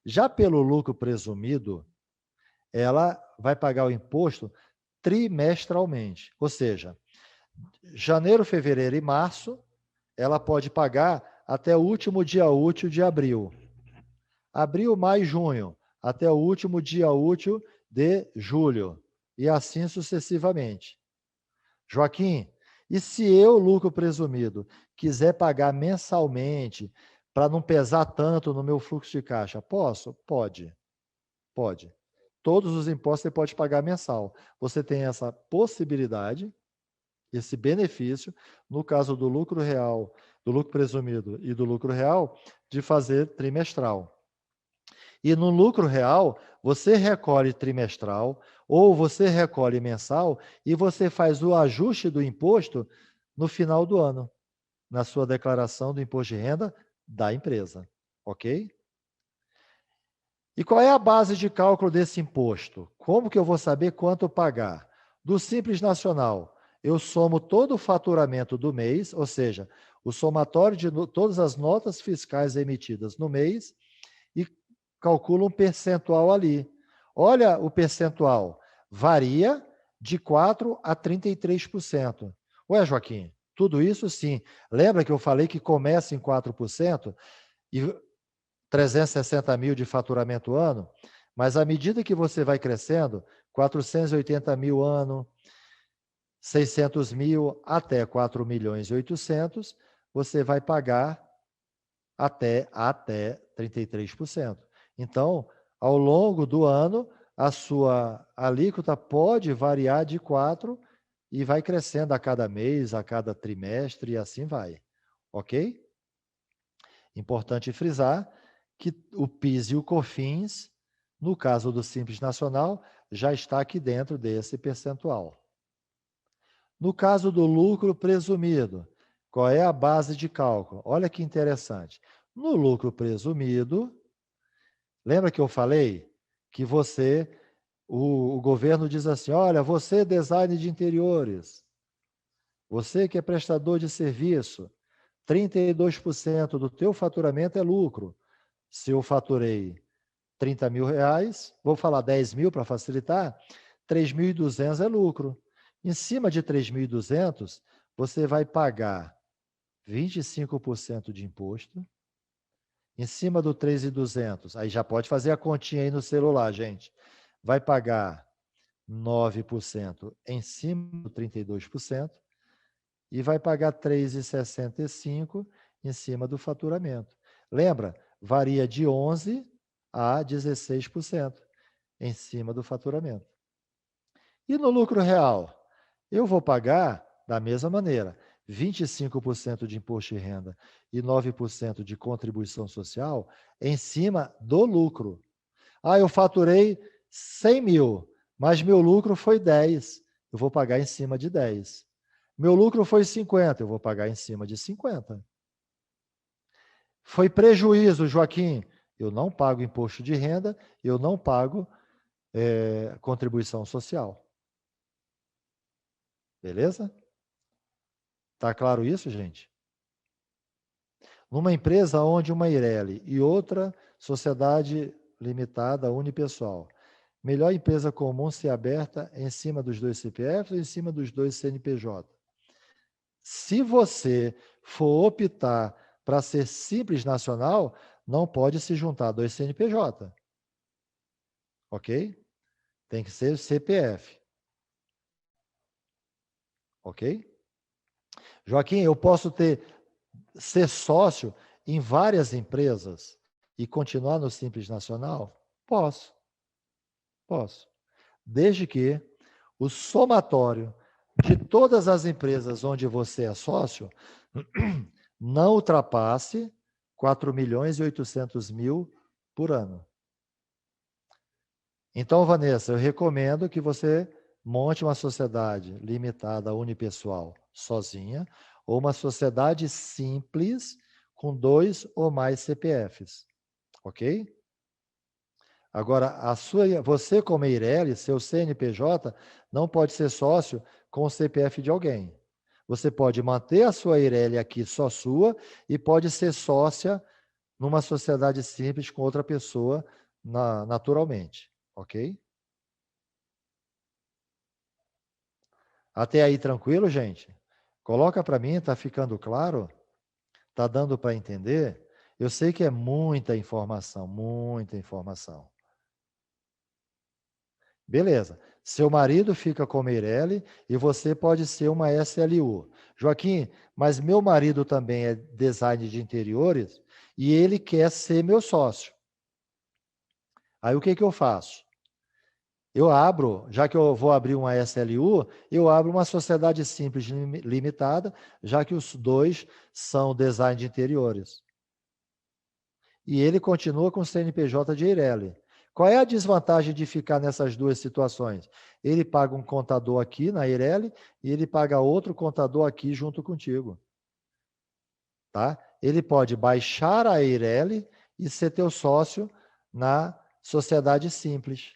[SPEAKER 2] Já pelo lucro presumido, ela vai pagar o imposto trimestralmente. Ou seja, janeiro, fevereiro e março, ela pode pagar até o último dia útil de abril. Abril, maio, junho, até o último dia útil de julho. E assim sucessivamente. Joaquim, e se eu, lucro presumido, quiser pagar mensalmente, para não pesar tanto no meu fluxo de caixa, posso? Pode. Pode. Todos os impostos você pode pagar mensal. Você tem essa possibilidade, esse benefício, no caso do lucro real, do lucro presumido e do lucro real, de fazer trimestral. E no lucro real, você recolhe trimestral ou você recolhe mensal e você faz o ajuste do imposto no final do ano, na sua declaração do imposto de renda da empresa, ok? E qual é a base de cálculo desse imposto? Como que eu vou saber quanto pagar? Do Simples Nacional, eu somo todo o faturamento do mês, ou seja, o somatório de todas as notas fiscais emitidas no mês, e calcula um percentual ali. Olha o percentual, varia de 4% a 33%. Ué, Joaquim, tudo isso sim. Lembra que eu falei que começa em 4% e 360 mil de faturamento ano? Mas à medida que você vai crescendo, 480 mil ano, 600 mil até 4 milhões e 800, você vai pagar até 33%. Então, ao longo do ano, a sua alíquota pode variar de 4% e vai crescendo a cada mês, a cada trimestre e assim vai. Ok? Importante frisar que o PIS e o COFINS, no caso do Simples Nacional, já está aqui dentro desse percentual. No caso do lucro presumido, qual é a base de cálculo? Olha que interessante. No lucro presumido, lembra que eu falei que o governo diz assim, olha, você design de interiores, você que é prestador de serviço, 32% do teu faturamento é lucro. Se eu faturei 30 mil reais, vou falar 10 mil para facilitar, 3.200 é lucro. Em cima de 3.200, você vai pagar 25% de imposto. Em cima do 3.200, aí já pode fazer a continha aí no celular, gente. Vai pagar 9% em cima do 32% e vai pagar 3,65 em cima do faturamento. Lembra? Varia de 11% a 16% em cima do faturamento. E no lucro real? Eu vou pagar da mesma maneira, 25% de imposto de renda e 9% de contribuição social em cima do lucro. Ah, eu faturei 100 mil, mas meu lucro foi 10. Eu vou pagar em cima de 10. Meu lucro foi 50, eu vou pagar em cima de 50. Foi prejuízo, Joaquim. Eu não pago imposto de renda, eu não pago contribuição social. Beleza? Tá claro isso, gente? Numa empresa onde uma Eireli e outra sociedade limitada unipessoal, melhor empresa comum ser aberta em cima dos dois CPFs ou em cima dos dois CNPJ? Se você for optar para ser simples nacional, não pode se juntar dois CNPJ. Ok? Tem que ser CPF. Ok? Joaquim, eu posso ser sócio em várias empresas e continuar no Simples Nacional? Posso. Desde que o somatório de todas as empresas onde você é sócio não ultrapasse 4 milhões e 800 mil por ano. Então, Vanessa, eu recomendo que você monte uma sociedade limitada unipessoal sozinha ou uma sociedade simples com 2 ou mais CPFs, ok? Agora, você como Eireli, seu CNPJ, não pode ser sócio com o CPF de alguém. Você pode manter a sua Eireli aqui só sua e pode ser sócia numa sociedade simples com outra pessoa naturalmente, ok? Até aí tranquilo, gente? Coloca para mim, tá ficando claro? Tá dando para entender? Eu sei que é muita informação, muita informação. Beleza. Seu marido fica com Meirelli e você pode ser uma SLU. Joaquim, mas meu marido também é design de interiores e ele quer ser meu sócio. Aí o que eu faço? Eu abro, já que eu vou abrir uma SLU, eu abro uma sociedade simples limitada, já que os dois são design de interiores. E ele continua com o CNPJ de Eireli. Qual é a desvantagem de ficar nessas duas situações? Ele paga um contador aqui na Eireli e ele paga outro contador aqui junto contigo. Tá? Ele pode baixar a Eireli e ser teu sócio na sociedade simples.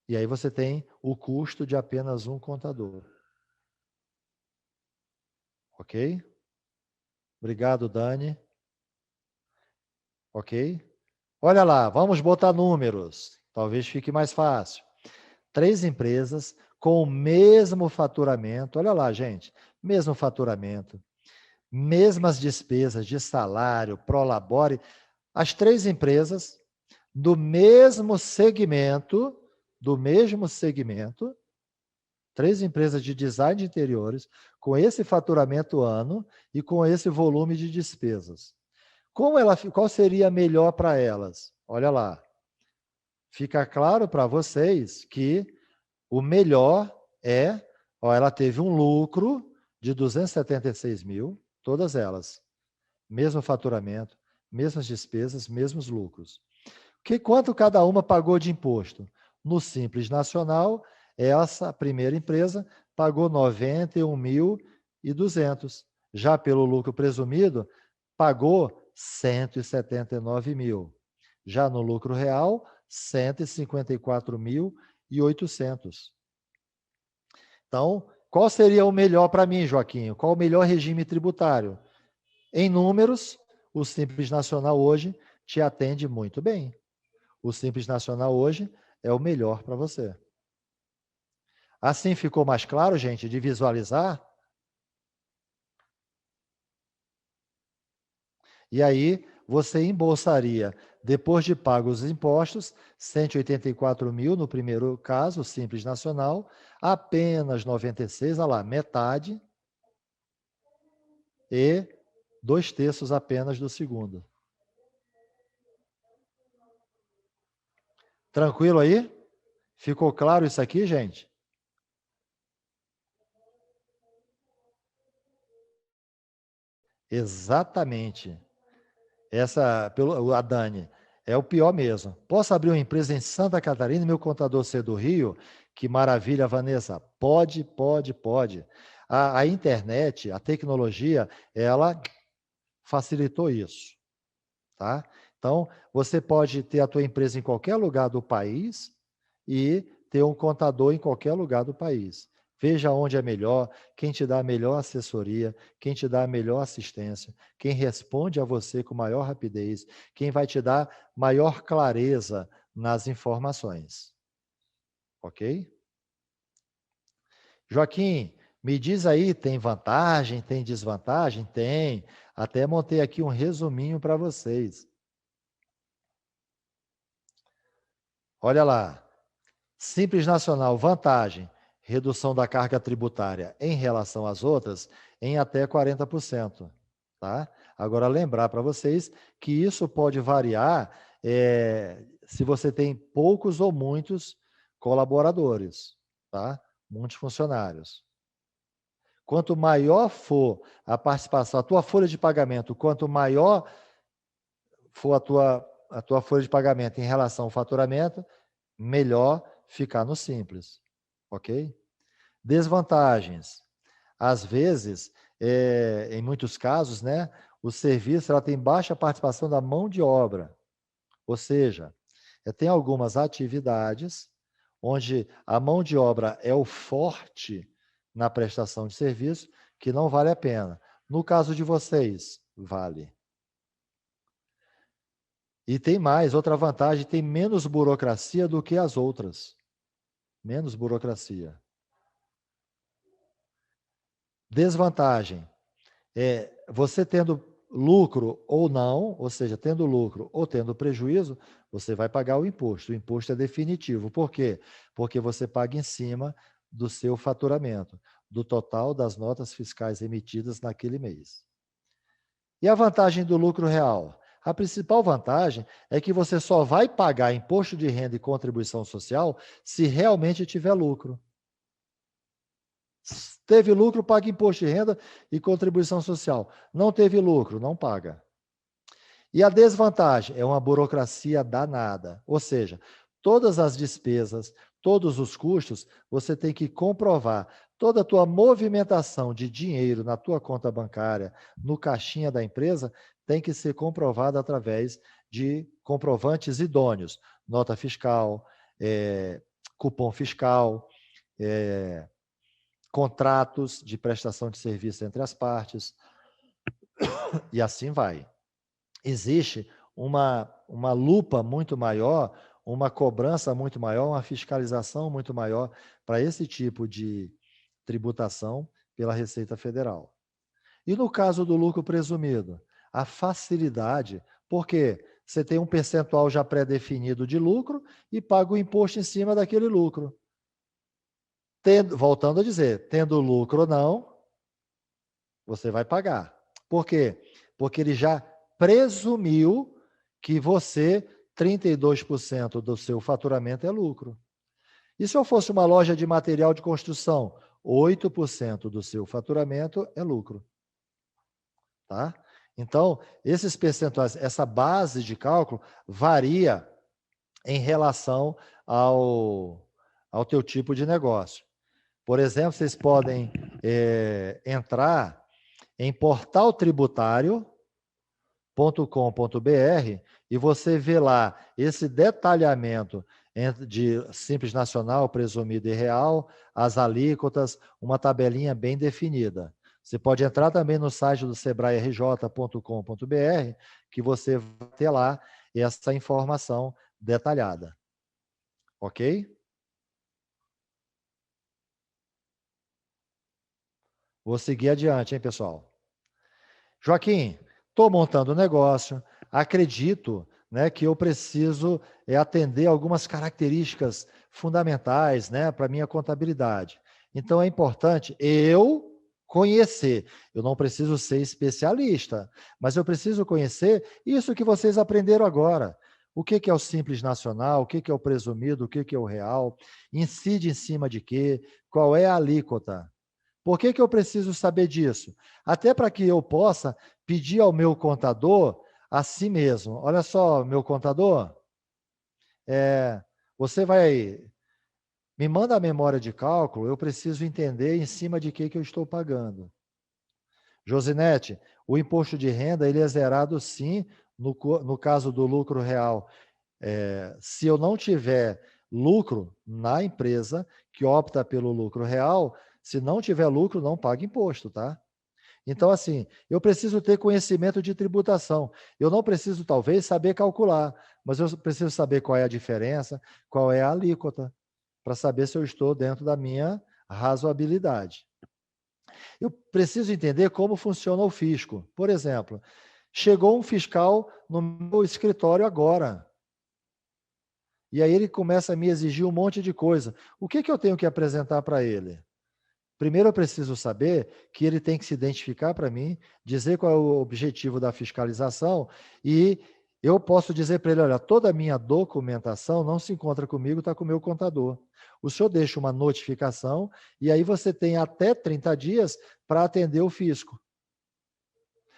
[SPEAKER 2] E aí você tem o custo de apenas um contador. Ok? Obrigado, Dani. Ok? Olha lá, vamos botar números. Talvez fique mais fácil. 3 empresas com o mesmo faturamento. Olha lá, gente. Mesmo faturamento. Mesmas despesas de salário, prolabore. As 3 empresas do mesmo segmento, 3 empresas de design de interiores, com esse faturamento ano e com esse volume de despesas. Qual seria melhor para elas? Olha lá. Fica claro para vocês que o melhor ela teve um lucro de 276 mil, todas elas. Mesmo faturamento, mesmas despesas, mesmos lucros. Quanto cada uma pagou de imposto? No Simples Nacional, essa primeira empresa pagou 91.200. Já pelo lucro presumido, pagou 179 mil. Já no lucro real, 154.800. Então, qual seria o melhor para mim, Joaquim? Qual o melhor regime tributário? Em números, o Simples Nacional hoje te atende muito bem. O Simples Nacional hoje é o melhor para você. Assim ficou mais claro, gente, de visualizar? E aí, você embolsaria, depois de pagos os impostos, 184 mil no primeiro caso, Simples Nacional, apenas 96, olha lá, metade, e 2/3 apenas do segundo. Tranquilo aí? Ficou claro isso aqui, gente? Exatamente. A Dani, é o pior mesmo. Posso abrir uma empresa em Santa Catarina e meu contador ser do Rio? Que maravilha, Vanessa. Pode, pode, pode. A internet, a tecnologia, ela facilitou isso, tá? Então, você pode ter a tua empresa em qualquer lugar do país e ter um contador em qualquer lugar do país. Veja onde é melhor, quem te dá a melhor assessoria, quem te dá a melhor assistência, quem responde a você com maior rapidez, quem vai te dar maior clareza nas informações. Ok? Joaquim, me diz aí, tem vantagem, tem desvantagem? Tem. Até montei aqui um resuminho para vocês. Olha lá. Simples Nacional, vantagem, redução da carga tributária em relação às outras em até 40%. Tá? Agora, lembrar para vocês que isso pode variar se você tem poucos ou muitos colaboradores, tá? Muitos funcionários. Quanto maior for a participação, a tua folha de pagamento, quanto maior for a tua folha de pagamento em relação ao faturamento, melhor ficar no Simples, ok? Desvantagens. Às vezes, em muitos casos, né, o serviço ela tem baixa participação da mão de obra. Ou seja, tem algumas atividades onde a mão de obra é o forte na prestação de serviço que não vale a pena. No caso de vocês, vale. E tem mais, outra vantagem, tem menos burocracia do que as outras. Menos burocracia. Desvantagem. Você tendo lucro ou não, ou seja, tendo lucro ou tendo prejuízo, você vai pagar o imposto. O imposto é definitivo. Por quê? Porque você paga em cima do seu faturamento, do total das notas fiscais emitidas naquele mês. E a vantagem do lucro real? A principal vantagem é que você só vai pagar imposto de renda e contribuição social se realmente tiver lucro. Teve lucro, paga imposto de renda e contribuição social. Não teve lucro, não paga. E a desvantagem é uma burocracia danada. Ou seja, todas as despesas, todos os custos, você tem que comprovar. Toda a tua movimentação de dinheiro na tua conta bancária, no caixinha da empresa, tem que ser comprovada através de comprovantes idôneos. Nota fiscal, cupom fiscal, contratos de prestação de serviço entre as partes, e assim vai. Existe uma lupa muito maior, uma cobrança muito maior, uma fiscalização muito maior para esse tipo de tributação pela Receita Federal. E no caso do lucro presumido, a facilidade, porque você tem um percentual já pré-definido de lucro e paga o imposto em cima daquele lucro. Voltando a dizer, tendo lucro ou não, você vai pagar. Por quê? Porque ele já presumiu que você, 32% do seu faturamento é lucro. E se eu fosse uma loja de material de construção, 8% do seu faturamento é lucro. Tá? Então, esses percentuais, essa base de cálculo varia em relação ao teu tipo de negócio. Por exemplo, vocês podem entrar em portaltributário.com.br e você vê lá esse detalhamento de Simples Nacional, presumido e real, as alíquotas, uma tabelinha bem definida. Você pode entrar também no site do sebraerj.com.br, que você vai ter lá essa informação detalhada. Ok? Vou seguir adiante, hein, pessoal? Joaquim, estou montando um negócio, acredito, né, que eu preciso atender algumas características fundamentais, né, para a minha contabilidade. Então, é importante eu conhecer. Eu não preciso ser especialista, mas eu preciso conhecer isso que vocês aprenderam agora. O que é o Simples Nacional, o que é o presumido, o que é o real, incide em cima de quê, qual é a alíquota. Por que eu preciso saber disso? Até para que eu possa pedir ao meu contador a si mesmo. Olha só, meu contador, você vai... Me manda a memória de cálculo, eu preciso entender em cima de que eu estou pagando. Josinete, o imposto de renda ele é zerado sim, no caso do lucro real. Se eu não tiver lucro na empresa que opta pelo lucro real, se não tiver lucro, não paga imposto, tá? Então, assim, eu preciso ter conhecimento de tributação. Eu não preciso, talvez, saber calcular, mas eu preciso saber qual é a diferença, qual é a alíquota, para saber se eu estou dentro da minha razoabilidade. Eu preciso entender como funciona o fisco. Por exemplo, chegou um fiscal no meu escritório agora. E aí ele começa a me exigir um monte de coisa. O que eu tenho que apresentar para ele? Primeiro eu preciso saber que ele tem que se identificar para mim, dizer qual é o objetivo da fiscalização e eu posso dizer para ele, olha, toda a minha documentação não se encontra comigo, está com o meu contador. O senhor deixa uma notificação e aí você tem até 30 dias para atender o fisco.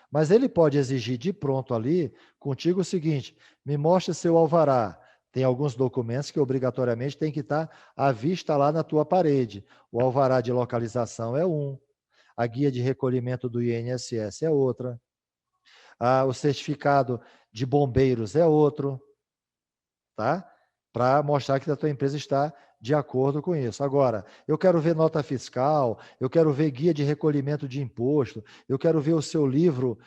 [SPEAKER 2] Mas ele pode exigir de pronto ali contigo o seguinte, me mostre seu alvará. Tem alguns documentos que obrigatoriamente tem que estar à vista lá na tua parede. O alvará de localização é um, a guia de recolhimento do INSS é outra, o certificado de bombeiros é outro, tá? Para mostrar que a tua empresa está de acordo com isso. Agora, eu quero ver nota fiscal, eu quero ver guia de recolhimento de imposto, eu quero ver o seu livro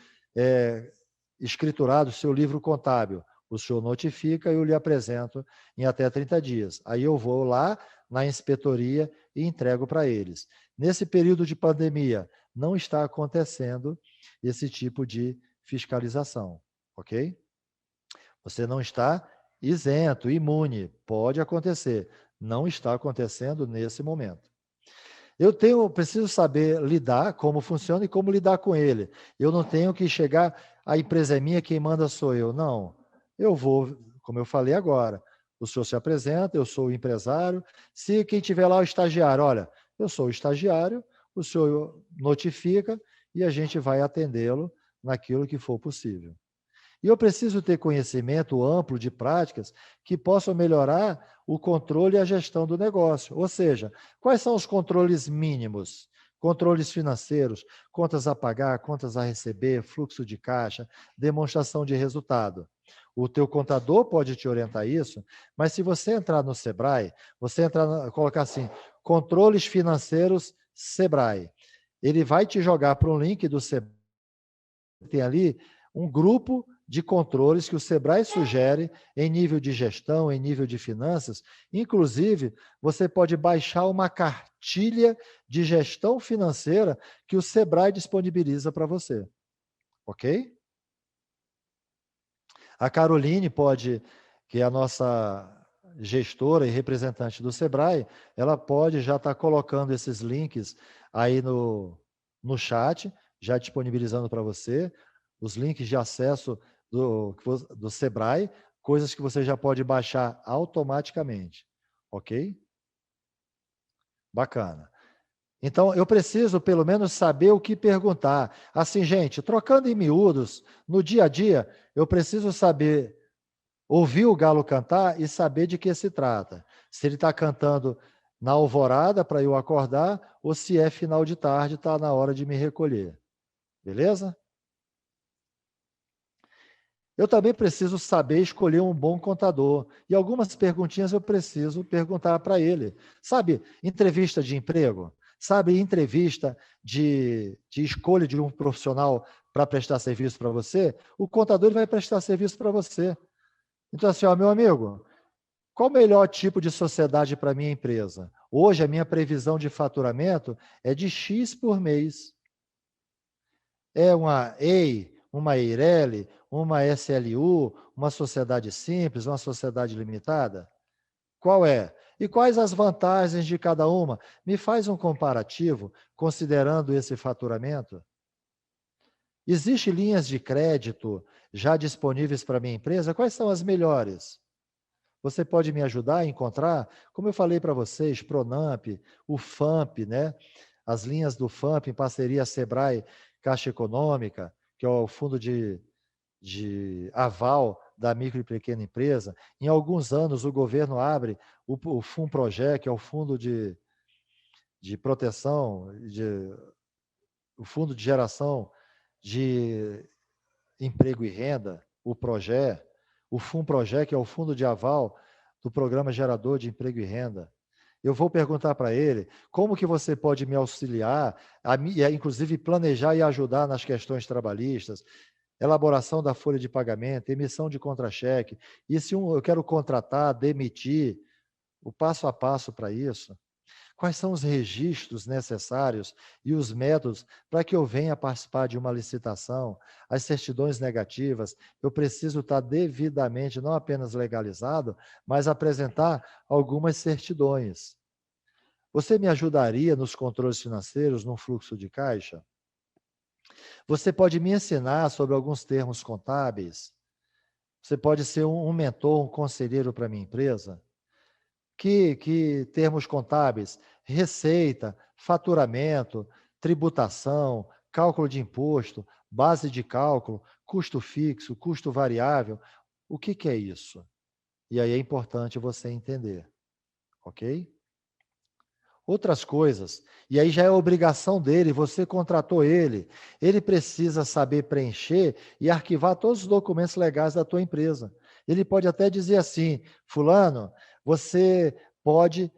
[SPEAKER 2] escriturado, o seu livro contábil. O senhor notifica e eu lhe apresento em até 30 dias. Aí eu vou lá na inspetoria e entrego para eles. Nesse período de pandemia, não está acontecendo esse tipo de fiscalização, ok? Você não está isento, imune, pode acontecer. Não está acontecendo nesse momento. Preciso saber lidar, como funciona e como lidar com ele. Eu não tenho que chegar, a empresa é minha, quem manda sou eu. Não. Eu vou, como eu falei agora, o senhor se apresenta, eu sou o empresário. Se quem tiver lá é o estagiário, olha, eu sou o estagiário, o senhor notifica e a gente vai atendê-lo naquilo que for possível. E eu preciso ter conhecimento amplo de práticas que possam melhorar o controle e a gestão do negócio. Ou seja, quais são os controles mínimos? Controles financeiros, contas a pagar, contas a receber, fluxo de caixa, demonstração de resultado. O teu contador pode te orientar isso, mas se você entrar no Sebrae, colocar assim, controles financeiros Sebrae, ele vai te jogar para um link do Sebrae, tem ali um grupo de controles que o Sebrae sugere em nível de gestão, em nível de finanças. Inclusive, você pode baixar uma cartilha de gestão financeira que o Sebrae disponibiliza para você. Ok? A Caroline pode, que é a nossa gestora e representante do Sebrae, ela pode já estar colocando esses links aí no chat, já disponibilizando para você, os links de acesso do Sebrae, coisas que você já pode baixar automaticamente. Ok? Bacana. Então, eu preciso, pelo menos, saber o que perguntar. Assim, gente, trocando em miúdos, no dia a dia, eu preciso saber, ouvir o galo cantar e saber de que se trata. Se ele está cantando na alvorada para eu acordar, ou se é final de tarde, está na hora de me recolher. Beleza? Eu também preciso saber escolher um bom contador. E algumas perguntinhas eu preciso perguntar para ele. Sabe, entrevista de emprego? Sabe, entrevista de escolha de um profissional para prestar serviço para você? O contador vai prestar serviço para você. Então, assim, ó, meu amigo, qual o melhor tipo de sociedade para a minha empresa? Hoje, a minha previsão de faturamento é de X por mês. É uma EI, uma EIRELI, uma SLU, uma sociedade simples, uma sociedade limitada? Qual é? E quais as vantagens de cada uma? Me faz um comparativo, considerando esse faturamento. Existem linhas de crédito já disponíveis para a minha empresa? Quais são as melhores? Você pode me ajudar a encontrar? Como eu falei para vocês, Pronamp, o FAMP, né? As linhas do FAMP em parceria Sebrae Caixa Econômica, que é o fundo de aval da micro e pequena empresa. Em alguns anos, o governo abre o FUNPROJEC, que é o fundo de proteção, o fundo de geração de emprego e renda, o PROGÉ, o FUNPROJEC, que é o fundo de aval do Programa Gerador de Emprego e Renda. Eu vou perguntar para ele como que você pode me auxiliar, inclusive planejar e ajudar nas questões trabalhistas, elaboração da folha de pagamento, emissão de contra-cheque, e se eu quero contratar, demitir, o passo a passo para isso. Quais são os registros necessários e os métodos para que eu venha participar de uma licitação? As certidões negativas, eu preciso estar devidamente, não apenas legalizado, mas apresentar algumas certidões. Você me ajudaria nos controles financeiros, no fluxo de caixa? Você pode me ensinar sobre alguns termos contábeis? Você pode ser um mentor, um conselheiro para a minha empresa? Que termos contábeis? Receita, faturamento, tributação, cálculo de imposto, base de cálculo, custo fixo, custo variável. O que é isso? E aí é importante você entender, ok? Outras coisas, e aí já é obrigação dele, você contratou ele precisa saber preencher e arquivar todos os documentos legais da tua empresa. Ele pode até dizer assim, fulano, você pode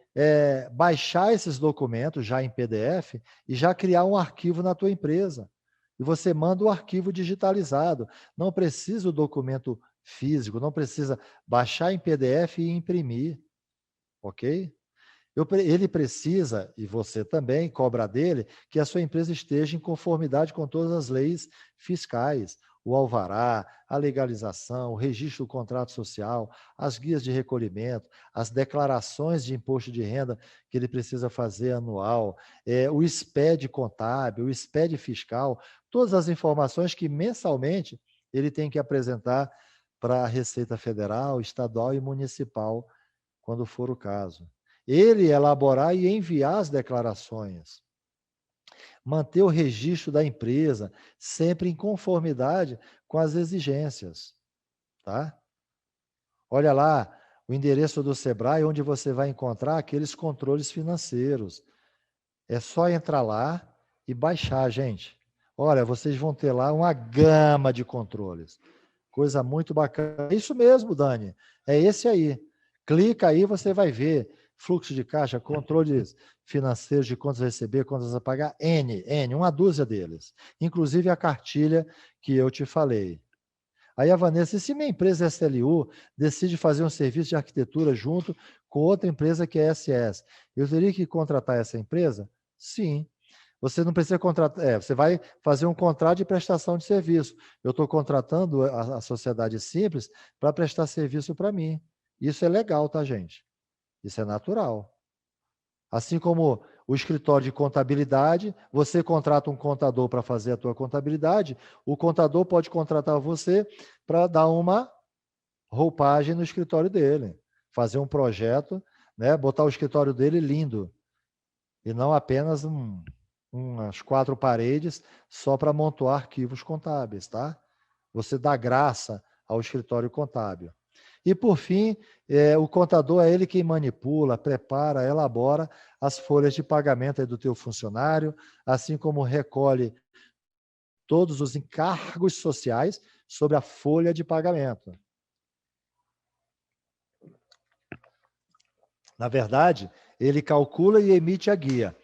[SPEAKER 2] baixar esses documentos já em PDF e já criar um arquivo na tua empresa. E você manda o arquivo digitalizado. Não precisa o documento físico, não precisa baixar em PDF e imprimir, ok? Ele precisa, e você também, cobra dele, que a sua empresa esteja em conformidade com todas as leis fiscais, o alvará, a legalização, o registro do contrato social, as guias de recolhimento, as declarações de imposto de renda que ele precisa fazer anual, o SPED contábil, o SPED fiscal, todas as informações que mensalmente ele tem que apresentar para a Receita Federal, Estadual e Municipal, quando for o caso. Ele elaborar e enviar as declarações. Manter o registro da empresa, sempre em conformidade com as exigências. Tá? Olha lá, o endereço do Sebrae, onde você vai encontrar aqueles controles financeiros. É só entrar lá e baixar, gente. Olha, vocês vão ter lá uma gama de controles. Coisa muito bacana. É isso mesmo, Dani. É esse aí. Clica aí, você vai ver. Fluxo de caixa, controles financeiros de contas a receber, contas a pagar, uma dúzia deles. Inclusive a cartilha que eu te falei. Aí a Vanessa, e se minha empresa SLU decide fazer um serviço de arquitetura junto com outra empresa que é SS, eu teria que contratar essa empresa? Sim. Você não precisa contratar, você vai fazer um contrato de prestação de serviço. Eu estou contratando a sociedade simples para prestar serviço para mim. Isso é legal, tá, gente? Isso é natural. Assim como o escritório de contabilidade, você contrata um contador para fazer a tua contabilidade, o contador pode contratar você para dar uma roupagem no escritório dele, fazer um projeto, né, botar o escritório dele lindo, e não apenas umas 4 paredes só para amontoar arquivos contábeis, tá? Você dá graça ao escritório contábil. E, por fim, o contador é ele quem manipula, prepara, elabora as folhas de pagamento do teu funcionário, assim como recolhe todos os encargos sociais sobre a folha de pagamento. Na verdade, ele calcula e emite a guia.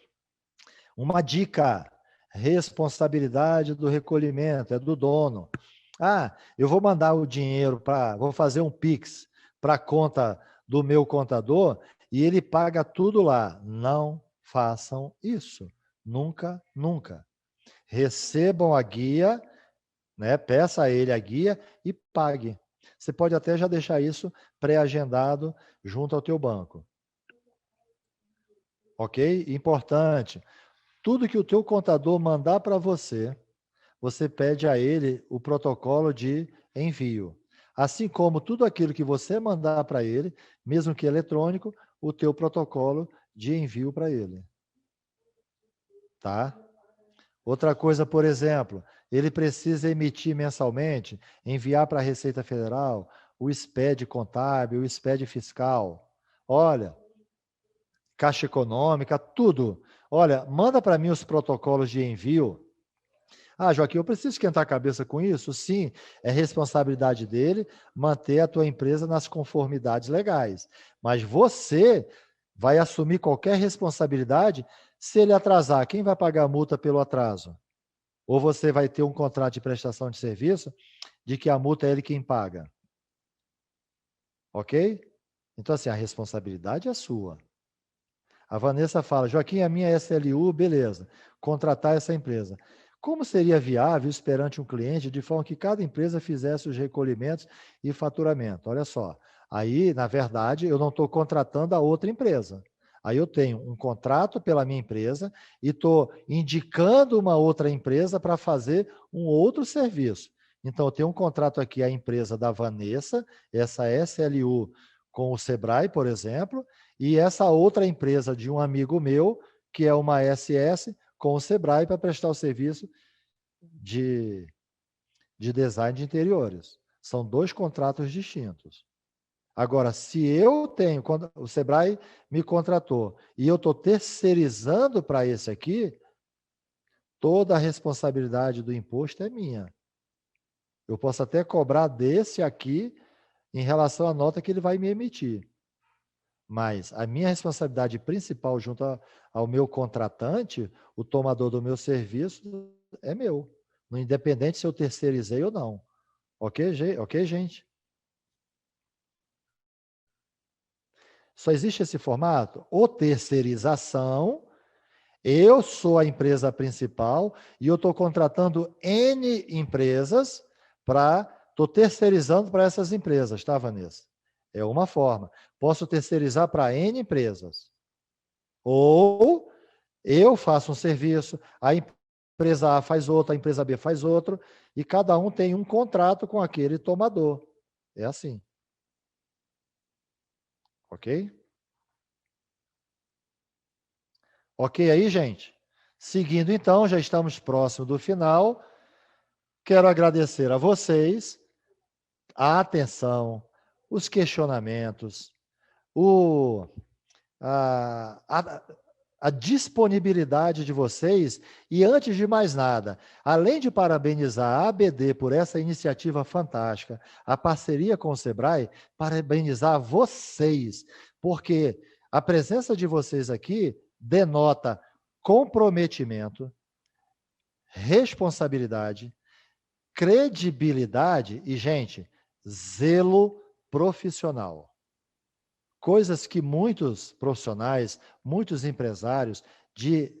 [SPEAKER 2] Uma dica: responsabilidade do recolhimento é do dono. Eu vou mandar o dinheiro vou fazer um Pix para a conta do meu contador e ele paga tudo lá. Não façam isso. Nunca, nunca. Recebam a guia, né? Peça a ele a guia e pague. Você pode até já deixar isso pré-agendado junto ao teu banco. Ok? Importante. Tudo que o teu contador mandar para você, você pede a ele o protocolo de envio. Assim como tudo aquilo que você mandar para ele, mesmo que eletrônico, o teu protocolo de envio para ele. Tá? Outra coisa, por exemplo, ele precisa emitir mensalmente, enviar para a Receita Federal o SPED contábil, o SPED fiscal. Olha, Caixa Econômica, tudo. Olha, manda para mim os protocolos de envio. Joaquim, eu preciso esquentar a cabeça com isso? Sim, é responsabilidade dele manter a tua empresa nas conformidades legais. Mas você vai assumir qualquer responsabilidade se ele atrasar. Quem vai pagar a multa pelo atraso? Ou você vai ter um contrato de prestação de serviço de que a multa é ele quem paga. Ok? Então, assim, a responsabilidade é sua. A Vanessa fala, Joaquim, a minha SLU, beleza, contratar essa empresa. Como seria viável isso perante um cliente de forma que cada empresa fizesse os recolhimentos e faturamento? Olha só, aí, na verdade, eu não estou contratando a outra empresa. Aí eu tenho um contrato pela minha empresa e estou indicando uma outra empresa para fazer um outro serviço. Então, eu tenho um contrato aqui, a empresa da Vanessa, essa SLU com o Sebrae, por exemplo, e essa outra empresa de um amigo meu, que é uma SS, com o Sebrae para prestar o serviço de design de interiores. São 2 contratos distintos. Agora, se eu tenho, quando o Sebrae me contratou e eu estou terceirizando para esse aqui, toda a responsabilidade do imposto é minha. Eu posso até cobrar desse aqui em relação à nota que ele vai me emitir. Mas a minha responsabilidade principal junto ao meu contratante, o tomador do meu serviço, é meu. Independente se eu terceirizei ou não. Ok, gente? Só existe esse formato? Ou terceirização, eu sou a empresa principal e eu estou contratando N empresas estou terceirizando para essas empresas, tá, Vanessa? É uma forma. Posso terceirizar para N empresas. Ou eu faço um serviço, a empresa A faz outro, a empresa B faz outro, e cada um tem um contrato com aquele tomador. É assim. Ok? Ok aí, gente? Seguindo então, já estamos próximo do final. Quero agradecer a vocês a atenção, os questionamentos, a disponibilidade de vocês e, antes de mais nada, além de parabenizar a ABD por essa iniciativa fantástica, a parceria com o Sebrae, parabenizar vocês, porque a presença de vocês aqui denota comprometimento, responsabilidade, credibilidade e, gente, zelo profissional. Coisas que muitos profissionais, muitos empresários de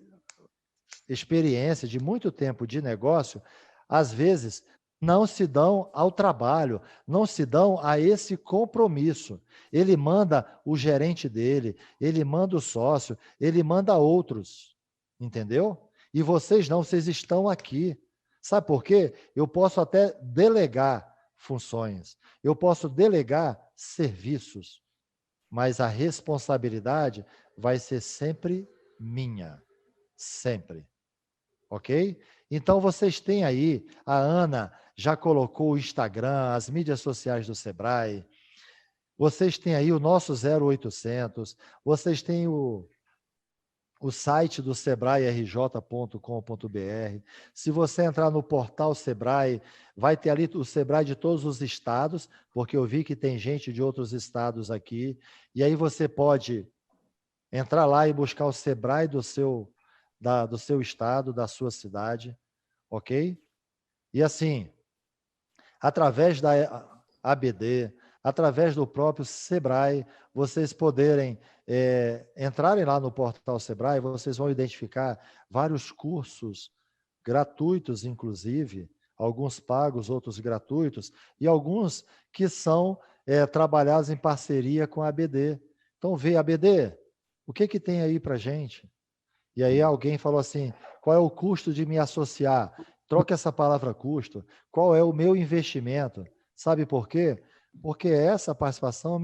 [SPEAKER 2] experiência, de muito tempo de negócio, às vezes não se dão ao trabalho, não se dão a esse compromisso. Ele manda o gerente dele, ele manda o sócio, ele manda outros, entendeu? E vocês não, vocês estão aqui. Sabe por quê? Eu posso até delegar funções, eu posso delegar serviços, mas a responsabilidade vai ser sempre minha, sempre. Ok? Então, vocês têm aí, a Ana já colocou o Instagram, as mídias sociais do Sebrae, vocês têm aí o nosso 0800, vocês têm o site do sebrae-rj.com.br. Se você entrar no portal Sebrae, vai ter ali o Sebrae de todos os estados, porque eu vi que tem gente de outros estados aqui, e aí você pode entrar lá e buscar o Sebrae do seu estado, da sua cidade, ok? E assim, através da ABD, através do próprio Sebrae, vocês poderem entrarem lá no portal Sebrae, vocês vão identificar vários cursos gratuitos, inclusive, alguns pagos, outros gratuitos, e alguns que são trabalhados em parceria com a ABD. Então, vê, ABD, o que tem aí para gente? E aí alguém falou assim, qual é o custo de me associar? Troque essa palavra custo. Qual é o meu investimento? Sabe por quê? Porque essa participação